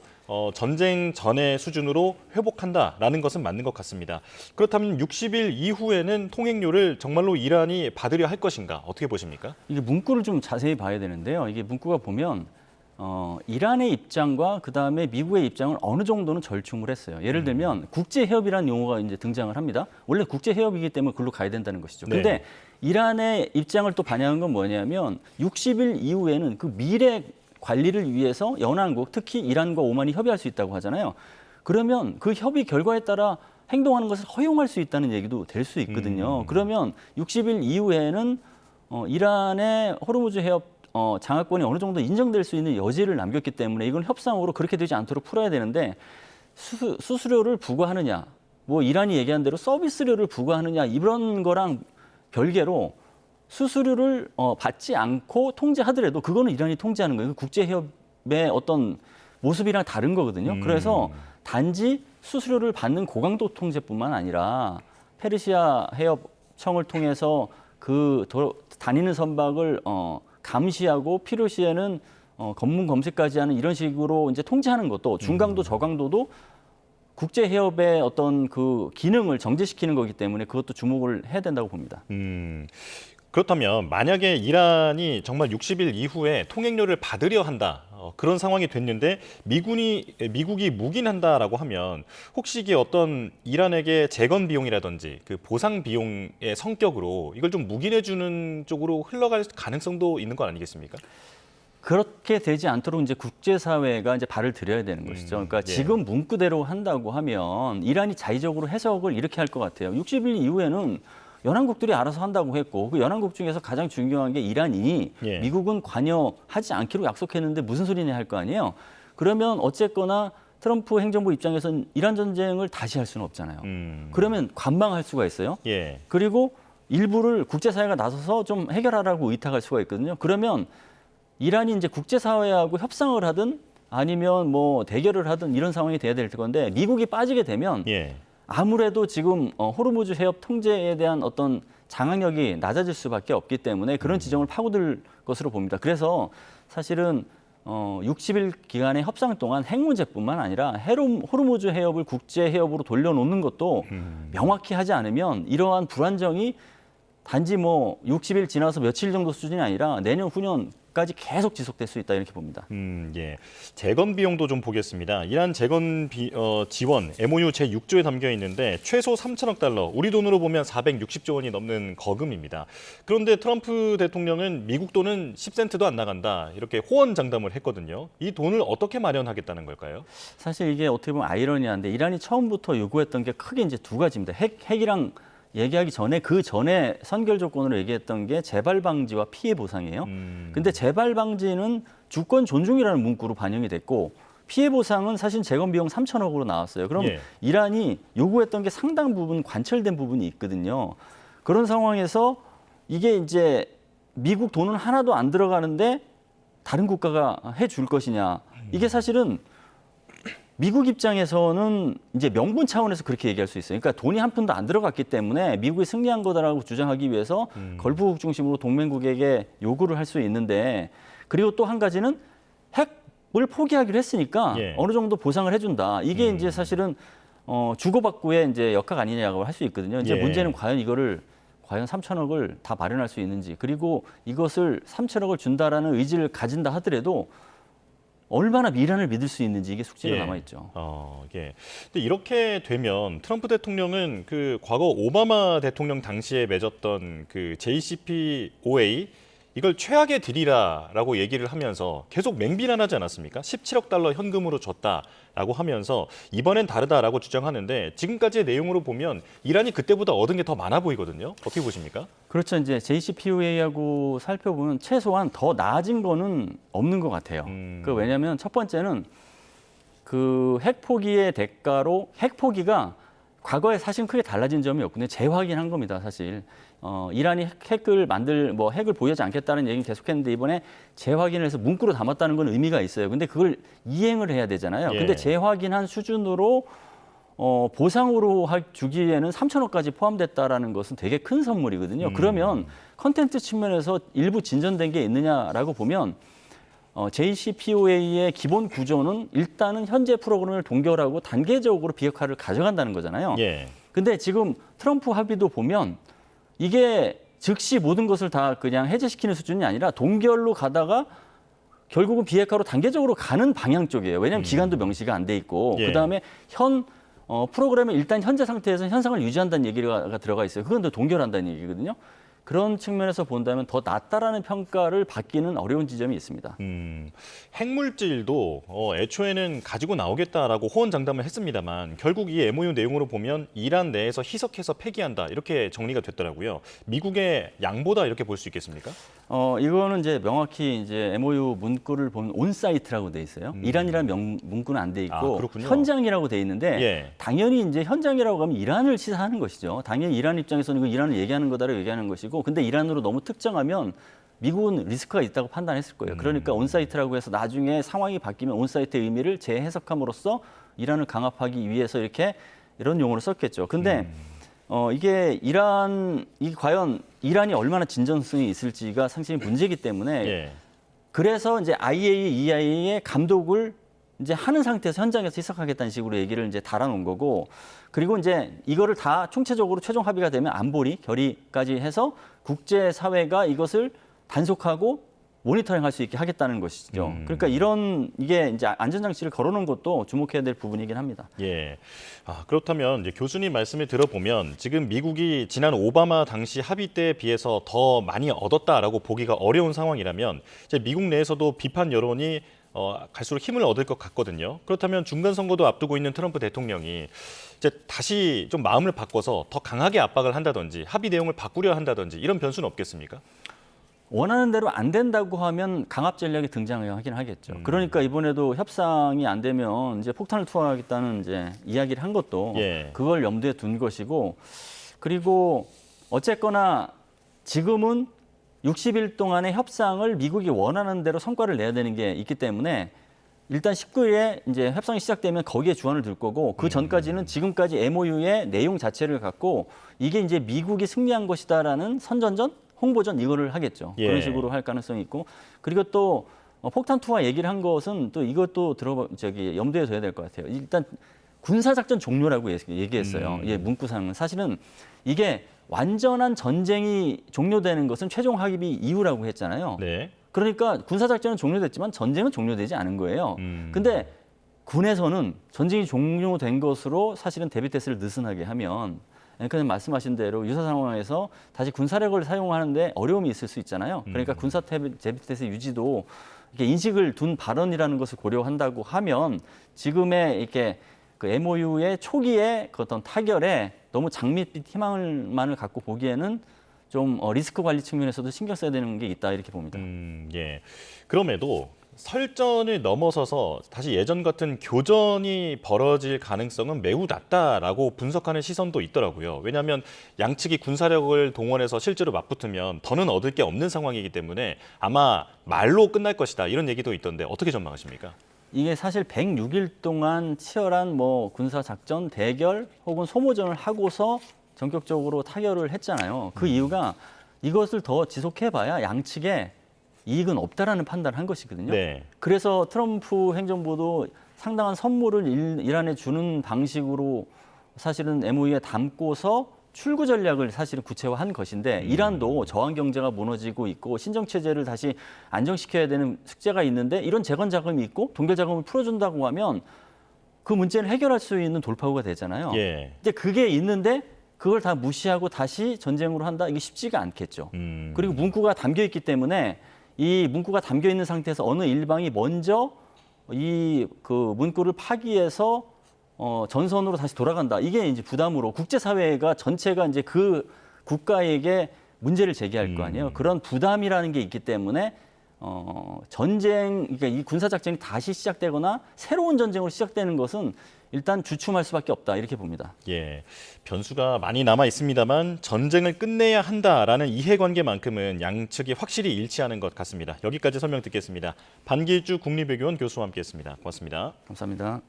전쟁 전의 수준으로 회복한다라는 것은 맞는 것 같습니다. 그렇다면 60일 이후에는 통행료를 정말로 이란이 받으려 할 것인가 어떻게 보십니까? 이게 문구를 좀 자세히 봐야 되는데요. 이게 문구가 보면 이란의 입장과 그다음에 미국의 입장을 어느 정도는 절충을 했어요. 예를 들면 국제해협이라는 용어가 이제 등장을 합니다. 원래 국제해협이기 때문에 그걸로 가야 된다는 것이죠. 네. 근데 이란의 입장을 또 반영한 건 뭐냐면 60일 이후에는 그 미래 관리를 위해서 연안국, 특히 이란과 오만이 협의할 수 있다고 하잖아요. 그러면 그 협의 결과에 따라 행동하는 것을 허용할 수 있다는 얘기도 될 수 있거든요. 그러면 60일 이후에는 이란의 호르무즈 해협 장악권이 어느 정도 인정될 수 있는 여지를 남겼기 때문에 이건 협상으로 그렇게 되지 않도록 풀어야 되는데 수수료를 부과하느냐, 뭐 이란이 얘기한 대로 서비스료를 부과하느냐 이런 거랑 별개로 수수료를 받지 않고 통제하더라도 그거는 이란이 통제하는 거예요. 국제해협의 어떤 모습이랑 다른 거거든요. 그래서 단지 수수료를 받는 고강도 통제뿐만 아니라 페르시아 해협청을 통해서 그 다니는 선박을 감시하고 필요시에는 검문 검색까지 하는 이런 식으로 이제 통제하는 것도 중강도 저강도도 국제 해협의 어떤 그 기능을 정지시키는 거기 때문에 그것도 주목을 해야 된다고 봅니다. 그렇다면 만약에 이란이 정말 60일 이후에 통행료를 받으려 한다. 그런 상황이 됐는데 미국이 묵인한다라고 하면 혹시 이게 어떤 이란에게 재건 비용이라든지 그 보상 비용의 성격으로 이걸 좀 묵인해 주는 쪽으로 흘러갈 가능성도 있는 건 아니겠습니까? 그렇게 되지 않도록 이제 국제사회가 이제 발을 들여야 되는 것이죠. 그러니까 예. 지금 문구대로 한다고 하면 이란이 자의적으로 해석을 이렇게 할 것 같아요. 60일 이후에는 연합국들이 알아서 한다고 했고 그 연합국 중에서 가장 중요한 게 이란이 예. 미국은 관여하지 않기로 약속했는데 무슨 소리냐 할 거 아니에요. 그러면 어쨌거나 트럼프 행정부 입장에서는 이란 전쟁을 다시 할 수는 없잖아요. 그러면 관망할 수가 있어요. 예. 그리고 일부를 국제사회가 나서서 좀 해결하라고 의탁할 수가 있거든요. 그러면 이란이 이제 국제사회하고 협상을 하든 아니면 뭐 대결을 하든 이런 상황이 돼야 될 건데 미국이 빠지게 되면 예. 아무래도 지금 호르무즈 해협 통제에 대한 어떤 장악력이 낮아질 수밖에 없기 때문에 그런 지점을 파고들 것으로 봅니다. 그래서 사실은 60일 기간의 협상 동안 핵 문제뿐만 아니라 호르무즈 해협을 국제 해협으로 돌려놓는 것도 명확히 하지 않으면 이러한 불안정이 단지 뭐 60일 지나서 며칠 정도 수준이 아니라 내년 후년 까지 계속 지속될 수 있다 이렇게 봅니다. 예. 재건 비용도 좀 보겠습니다. 이란 재건 지원 MOU 제6조에 담겨 있는데 최소 3천억 달러, 우리 돈으로 보면 460조 원이 넘는 거금입니다. 그런데 트럼프 대통령은 미국 돈은 10센트도 안 나간다 이렇게 호언장담을 했거든요. 이 돈을 어떻게 마련하겠다는 걸까요? 사실 이게 어떻게 보면 아이러니한데 이란이 처음부터 요구했던 게 크게 이제 두 가지입니다. 핵이랑 얘기하기 전에 그 전에 선결 조건으로 얘기했던 게 재발 방지와 피해 보상이에요. 근데 재발 방지는 주권 존중이라는 문구로 반영이 됐고 피해 보상은 사실 재건 비용 3천억으로 나왔어요. 그럼 예. 이란이 요구했던 게 상당 부분 관철된 부분이 있거든요. 그런 상황에서 이게 이제 미국 돈은 하나도 안 들어가는데 다른 국가가 해줄 것이냐. 이게 사실은 미국 입장에서는 이제 명분 차원에서 그렇게 얘기할 수 있어요. 그러니까 돈이 한 푼도 안 들어갔기 때문에 미국이 승리한 거다라고 주장하기 위해서 걸프국 중심으로 동맹국에게 요구를 할 수 있는데 그리고 또 한 가지는 핵을 포기하기로 했으니까 예. 어느 정도 보상을 해준다. 이게 이제 사실은 주고받고의 이제 역학 아니냐고 할 수 있거든요. 이제 예. 문제는 과연 3천억을 다 마련할 수 있는지 그리고 이것을 3천억을 준다라는 의지를 가진다 하더라도 얼마나 이란을 믿을 수 있는지 이게 숙제가 예. 남아있죠. 예. 근데 이렇게 되면 트럼프 대통령은 그 과거 오바마 대통령 당시에 맺었던 그 JCPOA 이걸 최악의 딜이라라고 얘기를 하면서 계속 맹비난하지 않았습니까? 17억 달러 현금으로 줬다라고 하면서 이번엔 다르다라고 주장하는데 지금까지의 내용으로 보면 이란이 그때보다 얻은 게 더 많아 보이거든요. 어떻게 보십니까? 그렇죠. 이제 JCPOA하고 살펴보면 최소한 더 나아진 거는 없는 것 같아요. 그 왜냐하면 첫 번째는 그 핵 포기의 대가로 핵 포기가 과거에 사실 크게 달라진 점이 없거든요. 재확인한 겁니다, 사실. 이란이 핵을 보유하지 않겠다는 얘기는 계속했는데 이번에 재확인을 해서 문구로 담았다는 건 의미가 있어요. 근데 그걸 이행을 해야 되잖아요. 예. 근데 재확인한 수준으로 보상으로 주기에는 3천억까지 포함됐다라는 것은 되게 큰 선물이거든요. 그러면 컨텐츠 측면에서 일부 진전된 게 있느냐라고 보면 JCPOA의 기본 구조는 일단은 현재 프로그램을 동결하고 단계적으로 비핵화를 가져간다는 거잖아요. 예. 근데 지금 트럼프 합의도 보면 이게 즉시 모든 것을 다 그냥 해제시키는 수준이 아니라 동결로 가다가 결국은 비핵화로 단계적으로 가는 방향 쪽이에요. 왜냐하면 기간도 명시가 안 돼 있고 예. 그다음에 프로그램에 일단 현재 상태에서 현상을 유지한다는 얘기가 들어가 있어요. 그건 또 동결한다는 얘기거든요. 그런 측면에서 본다면 더 낫다라는 평가를 받기는 어려운 지점이 있습니다. 핵물질도 애초에는 가지고 나오겠다라고 호언장담을 했습니다만 결국 이 MOU 내용으로 보면 이란 내에서 희석해서 폐기한다 이렇게 정리가 됐더라고요. 미국의 양보다 이렇게 볼 수 있겠습니까? 이거는 이제 명확히 이제 MOU 문구를 보면 온사이트라고 돼 있어요. 이란이라는 문구는 안 돼 있고 그렇군요. 현장이라고 돼 있는데 예. 당연히 이제 현장이라고 하면 이란을 시사하는 것이죠. 당연히 이란 입장에서는 이거 이란을 얘기하는 거다라고 얘기하는 것이고 근데 이란으로 너무 특정하면 미국은 리스크가 있다고 판단했을 거예요. 그러니까 온사이트라고 해서 나중에 상황이 바뀌면 온사이트의 의미를 재해석함으로써 이란을 강압하기 위해서 이런 용어를 썼겠죠. 근데 이게 과연 이란이 얼마나 진정성이 있을지가 상당히 문제이기 때문에 예. 그래서 이제 EIA의 감독을 이제 하는 상태에서 현장에서 희석하겠다는 식으로 얘기를 이제 달아놓은 거고 그리고 이제 이거를 다 총체적으로 최종 합의가 되면 안보리 결의까지 해서 국제사회가 이것을 단속하고 모니터링할 수 있게 하겠다는 것이죠. 그러니까 이게 이제 안전장치를 걸어놓은 것도 주목해야 될 부분이긴 합니다. 예. 그렇다면 이제 교수님 말씀을 들어보면 지금 미국이 지난 오바마 당시 합의 때에 비해서 더 많이 얻었다라고 보기가 어려운 상황이라면 이제 미국 내에서도 비판 여론이 갈수록 힘을 얻을 것 같거든요. 그렇다면 중간 선거도 앞두고 있는 트럼프 대통령이 이제 다시 좀 마음을 바꿔서 더 강하게 압박을 한다든지 합의 내용을 바꾸려 한다든지 이런 변수는 없겠습니까? 원하는 대로 안 된다고 하면 강압 전략이 등장하긴 하겠죠. 그러니까 이번에도 협상이 안 되면 이제 폭탄을 투하하겠다는 이제 이야기를 한 것도 예. 그걸 염두에 둔 것이고 그리고 어쨌거나 지금은 60일 동안의 협상을 미국이 원하는 대로 성과를 내야 되는 게 있기 때문에 일단 19일에 이제 협상이 시작되면 거기에 주안을 둘 거고 그 전까지는 지금까지 MOU의 내용 자체를 갖고 이게 이제 미국이 승리한 것이다라는 선전전, 홍보전 이거를 하겠죠. 예. 그런 식으로 할 가능성이 있고 그리고 또 폭탄 투하 얘기를 한 것은 또 이것도 염두에 둬야 될 것 같아요. 일단 군사작전 종료라고 얘기했어요. 문구상은 사실은 이게 완전한 전쟁이 종료되는 것은 최종 합의 이후라고 했잖아요. 네. 그러니까 군사작전은 종료됐지만 전쟁은 종료되지 않은 거예요. 근데 군에서는 전쟁이 종료된 것으로 사실은 대비태세를 느슨하게 하면 앵커님 말씀하신 대로 유사 상황에서 다시 군사력을 사용하는데 어려움이 있을 수 있잖아요. 그러니까 군사 대비태세 유지도 이렇게 인식을 둔 발언이라는 것을 고려한다고 하면 지금의 이렇게 그 MOU의 초기에 그 어떤 타결에 너무 장밋빛 희망만을 갖고 보기에는 좀 리스크 관리 측면에서도 신경 써야 되는 게 있다 이렇게 봅니다. 예. 그럼에도 설전을 넘어서서 다시 예전 같은 교전이 벌어질 가능성은 매우 낮다라고 분석하는 시선도 있더라고요. 왜냐하면 양측이 군사력을 동원해서 실제로 맞붙으면 더는 얻을 게 없는 상황이기 때문에 아마 말로 끝날 것이다 이런 얘기도 있던데 어떻게 전망하십니까? 이게 사실 106일 동안 치열한 뭐 군사 작전, 대결 혹은 소모전을 하고서 전격적으로 타결을 했잖아요. 그 이유가 이것을 더 지속해봐야 양측에 이익은 없다라는 판단을 한 것이거든요. 네. 그래서 트럼프 행정부도 상당한 선물을 이란에 주는 방식으로 사실은 MOU에 담고서 출구 전략을 사실은 구체화한 것인데 이란도 저항 경제가 무너지고 있고 신정 체제를 다시 안정시켜야 되는 숙제가 있는데 이런 재건 자금이 있고 동결 자금을 풀어준다고 하면 그 문제를 해결할 수 있는 돌파구가 되잖아요. 예. 근데 그게 있는데 그걸 다 무시하고 다시 전쟁으로 한다? 이게 쉽지가 않겠죠. 그리고 문구가 담겨 있기 때문에 이 문구가 담겨 있는 상태에서 어느 일방이 먼저 이 그 문구를 파기해서 전선으로 다시 돌아간다. 이게 이제 부담으로 국제사회가 전체가 이제 그 국가에게 문제를 제기할 거 아니에요. 그런 부담이라는 게 있기 때문에 전쟁, 그러니까 이 군사작전이 다시 시작되거나 새로운 전쟁으로 시작되는 것은 일단 주춤할 수밖에 없다 이렇게 봅니다. 예, 변수가 많이 남아 있습니다만 전쟁을 끝내야 한다라는 이해관계만큼은 양측이 확실히 일치하는 것 같습니다. 여기까지 설명 듣겠습니다. 반길주 국립외교원 교수와 함께했습니다. 고맙습니다. 감사합니다.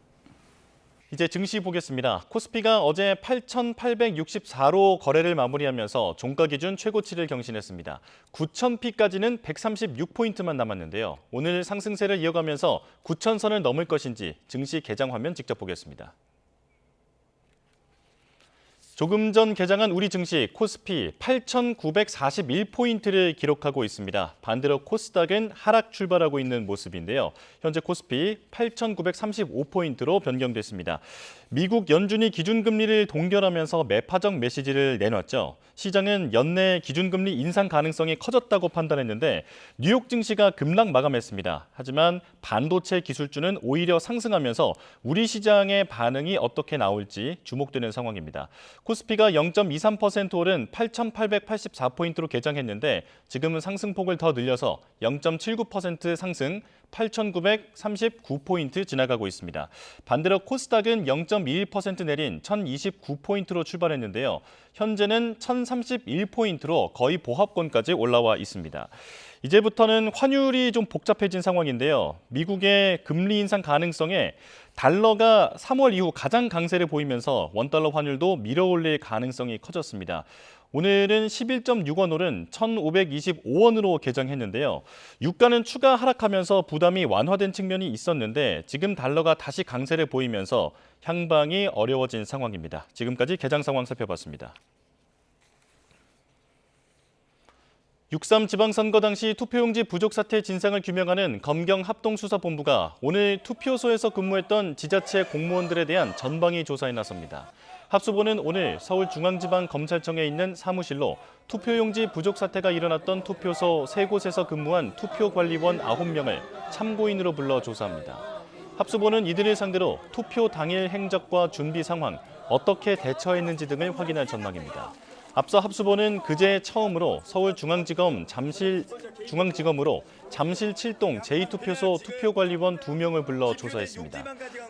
이제 증시 보겠습니다. 코스피가 어제 8,864로 거래를 마무리하면서 종가 기준 최고치를 경신했습니다. 9,000피까지는 136포인트만 남았는데요. 오늘 상승세를 이어가면서 9,000선을 넘을 것인지 증시 개장 화면 직접 보겠습니다. 조금 전 개장한 우리 증시 코스피 8,941포인트를 기록하고 있습니다. 반대로 코스닥은 하락 출발하고 있는 모습인데요. 현재 코스피 8,935포인트로 변경됐습니다. 미국 연준이 기준금리를 동결하면서 매파적 메시지를 내놨죠. 시장은 연내 기준금리 인상 가능성이 커졌다고 판단했는데 뉴욕 증시가 급락 마감했습니다. 하지만 반도체 기술주는 오히려 상승하면서 우리 시장의 반응이 어떻게 나올지 주목되는 상황입니다. 코스피가 0.23% 오른 8,884포인트로 개장했는데 지금은 상승폭을 더 늘려서 0.79% 상승 8,939포인트 지나가고 있습니다. 반대로 코스닥은 0.21% 내린 1,029포인트로 출발했는데요. 현재는 1,031포인트로 거의 보합권까지 올라와 있습니다. 이제부터는 환율이 좀 복잡해진 상황인데요. 미국의 금리 인상 가능성에 달러가 3월 이후 가장 강세를 보이면서 원달러 환율도 밀어올릴 가능성이 커졌습니다. 오늘은 11.6원 오른 1,525원으로 개장했는데요. 유가는 추가 하락하면서 부담이 완화된 측면이 있었는데 지금 달러가 다시 강세를 보이면서 향방이 어려워진 상황입니다. 지금까지 개장 상황 살펴봤습니다. 6.3 지방선거 당시 투표용지 부족 사태 진상을 규명하는 검경합동수사본부가 오늘 투표소에서 근무했던 지자체 공무원들에 대한 전방위 조사에 나섭니다. 합수본은 오늘 서울중앙지방검찰청에 있는 사무실로 투표용지 부족 사태가 일어났던 투표소 3곳에서 근무한 투표관리원 9명을 참고인으로 불러 조사합니다. 합수본은 이들을 상대로 투표 당일 행적과 준비 상황, 어떻게 대처했는지 등을 확인할 전망입니다. 앞서 합수본은 그제 처음으로 서울중앙지검으로 잠실 7동 제2투표소 투표관리원 2명을 불러 조사했습니다.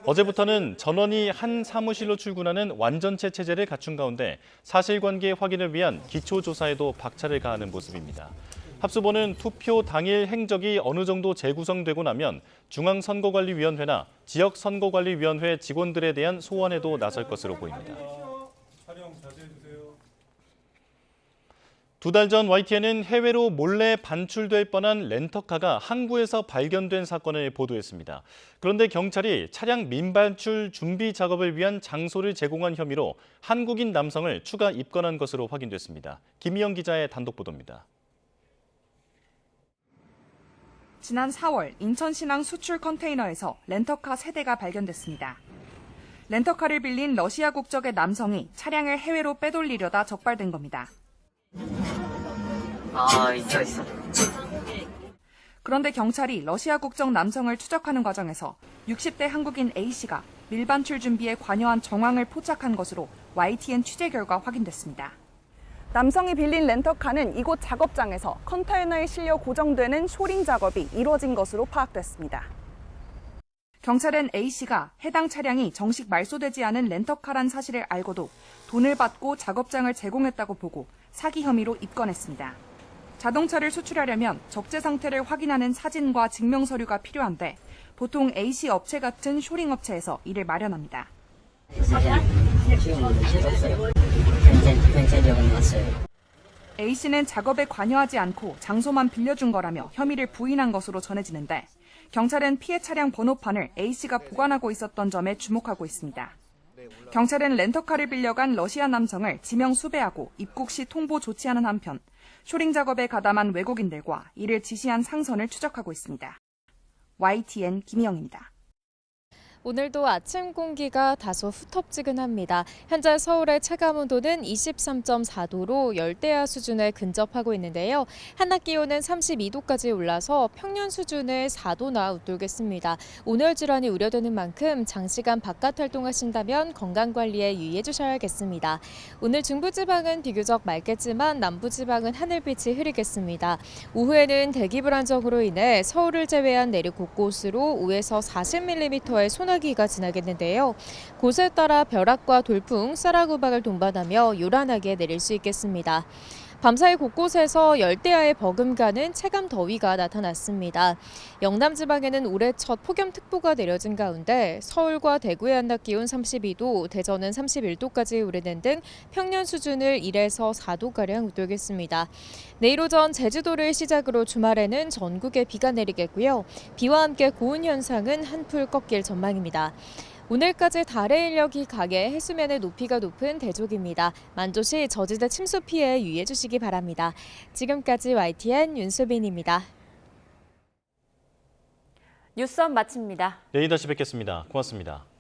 어제부터는 전원이 한 사무실로 출근하는 완전체 체제를 갖춘 가운데 사실관계 확인을 위한 기초조사에도 박차를 가하는 모습입니다. 합수본은 투표 당일 행적이 어느 정도 재구성되고 나면 중앙선거관리위원회나 지역선거관리위원회 직원들에 대한 소환에도 나설 것으로 보입니다. 두 달 전 YTN은 해외로 몰래 반출될 뻔한 렌터카가 항구에서 발견된 사건을 보도했습니다. 그런데 경찰이 차량 민반출 준비 작업을 위한 장소를 제공한 혐의로 한국인 남성을 추가 입건한 것으로 확인됐습니다. 김희영 기자의 단독 보도입니다. 지난 4월 인천신항 수출 컨테이너에서 렌터카 3대가 발견됐습니다. 렌터카를 빌린 러시아 국적의 남성이 차량을 해외로 빼돌리려다 적발된 겁니다. 있어. 그런데 경찰이 러시아 국적 남성을 추적하는 과정에서 60대 한국인 A씨가 밀반출 준비에 관여한 정황을 포착한 것으로 YTN 취재 결과 확인됐습니다. 남성이 빌린 렌터카는 이곳 작업장에서 컨테이너에 실려 고정되는 쇼링 작업이 이루어진 것으로 파악됐습니다. 경찰은 A씨가 해당 차량이 정식 말소되지 않은 렌터카란 사실을 알고도 돈을 받고 작업장을 제공했다고 보고 사기 혐의로 입건했습니다. 자동차를 수출하려면 적재 상태를 확인하는 사진과 증명서류가 필요한데 보통 A씨 업체 같은 쇼링 업체에서 이를 마련합니다. A씨는 작업에 관여하지 않고 장소만 빌려준 거라며 혐의를 부인한 것으로 전해지는데 경찰은 피해 차량 번호판을 A씨가 보관하고 있었던 점에 주목하고 있습니다. 경찰은 렌터카를 빌려간 러시아 남성을 지명 수배하고 입국 시 통보 조치하는 한편 쇼링 작업에 가담한 외국인들과 이를 지시한 상선을 추적하고 있습니다. YTN 김희영입니다. 오늘도 아침 공기가 다소 후텁지근합니다. 현재 서울의 체감온도는 23.4도로 열대야 수준에 근접하고 있는데요. 한낮 기온은 32도까지 올라서 평년 수준을 4도나 웃돌겠습니다. 온열 질환이 우려되는 만큼 장시간 바깥 활동하신다면 건강관리에 유의해 주셔야겠습니다. 오늘 중부지방은 비교적 맑겠지만 남부지방은 하늘빛이 흐리겠습니다. 오후에는 대기 불안정으로 인해 서울을 제외한 내륙 곳곳으로 5에서 40mm의 소나기가 지나겠는데요. 곳에 따라 벼락과 돌풍, 쌀아구박을 동반하며 요란하게 내릴 수 있겠습니다. 밤사이 곳곳에서 열대야의 버금가는 체감 더위가 나타났습니다. 영남 지방에는 올해 첫 폭염특보가 내려진 가운데 서울과 대구의 한낮 기온 32도, 대전은 31도까지 오르는 등 평년 수준을 1에서 4도가량 웃돌겠습니다. 내일 오전 제주도를 시작으로 주말에는 전국에 비가 내리겠고요. 비와 함께 고온 현상은 한풀 꺾일 전망입니다. 오늘까지 달의 인력이 강해 해수면의 높이가 높은 대족입니다. 만조시 저지대 침수 피해에 유의해 주시기 바랍니다. 지금까지 YTN 윤수빈입니다. 뉴스업 마칩니다. 내일 다시 뵙겠습니다. 고맙습니다.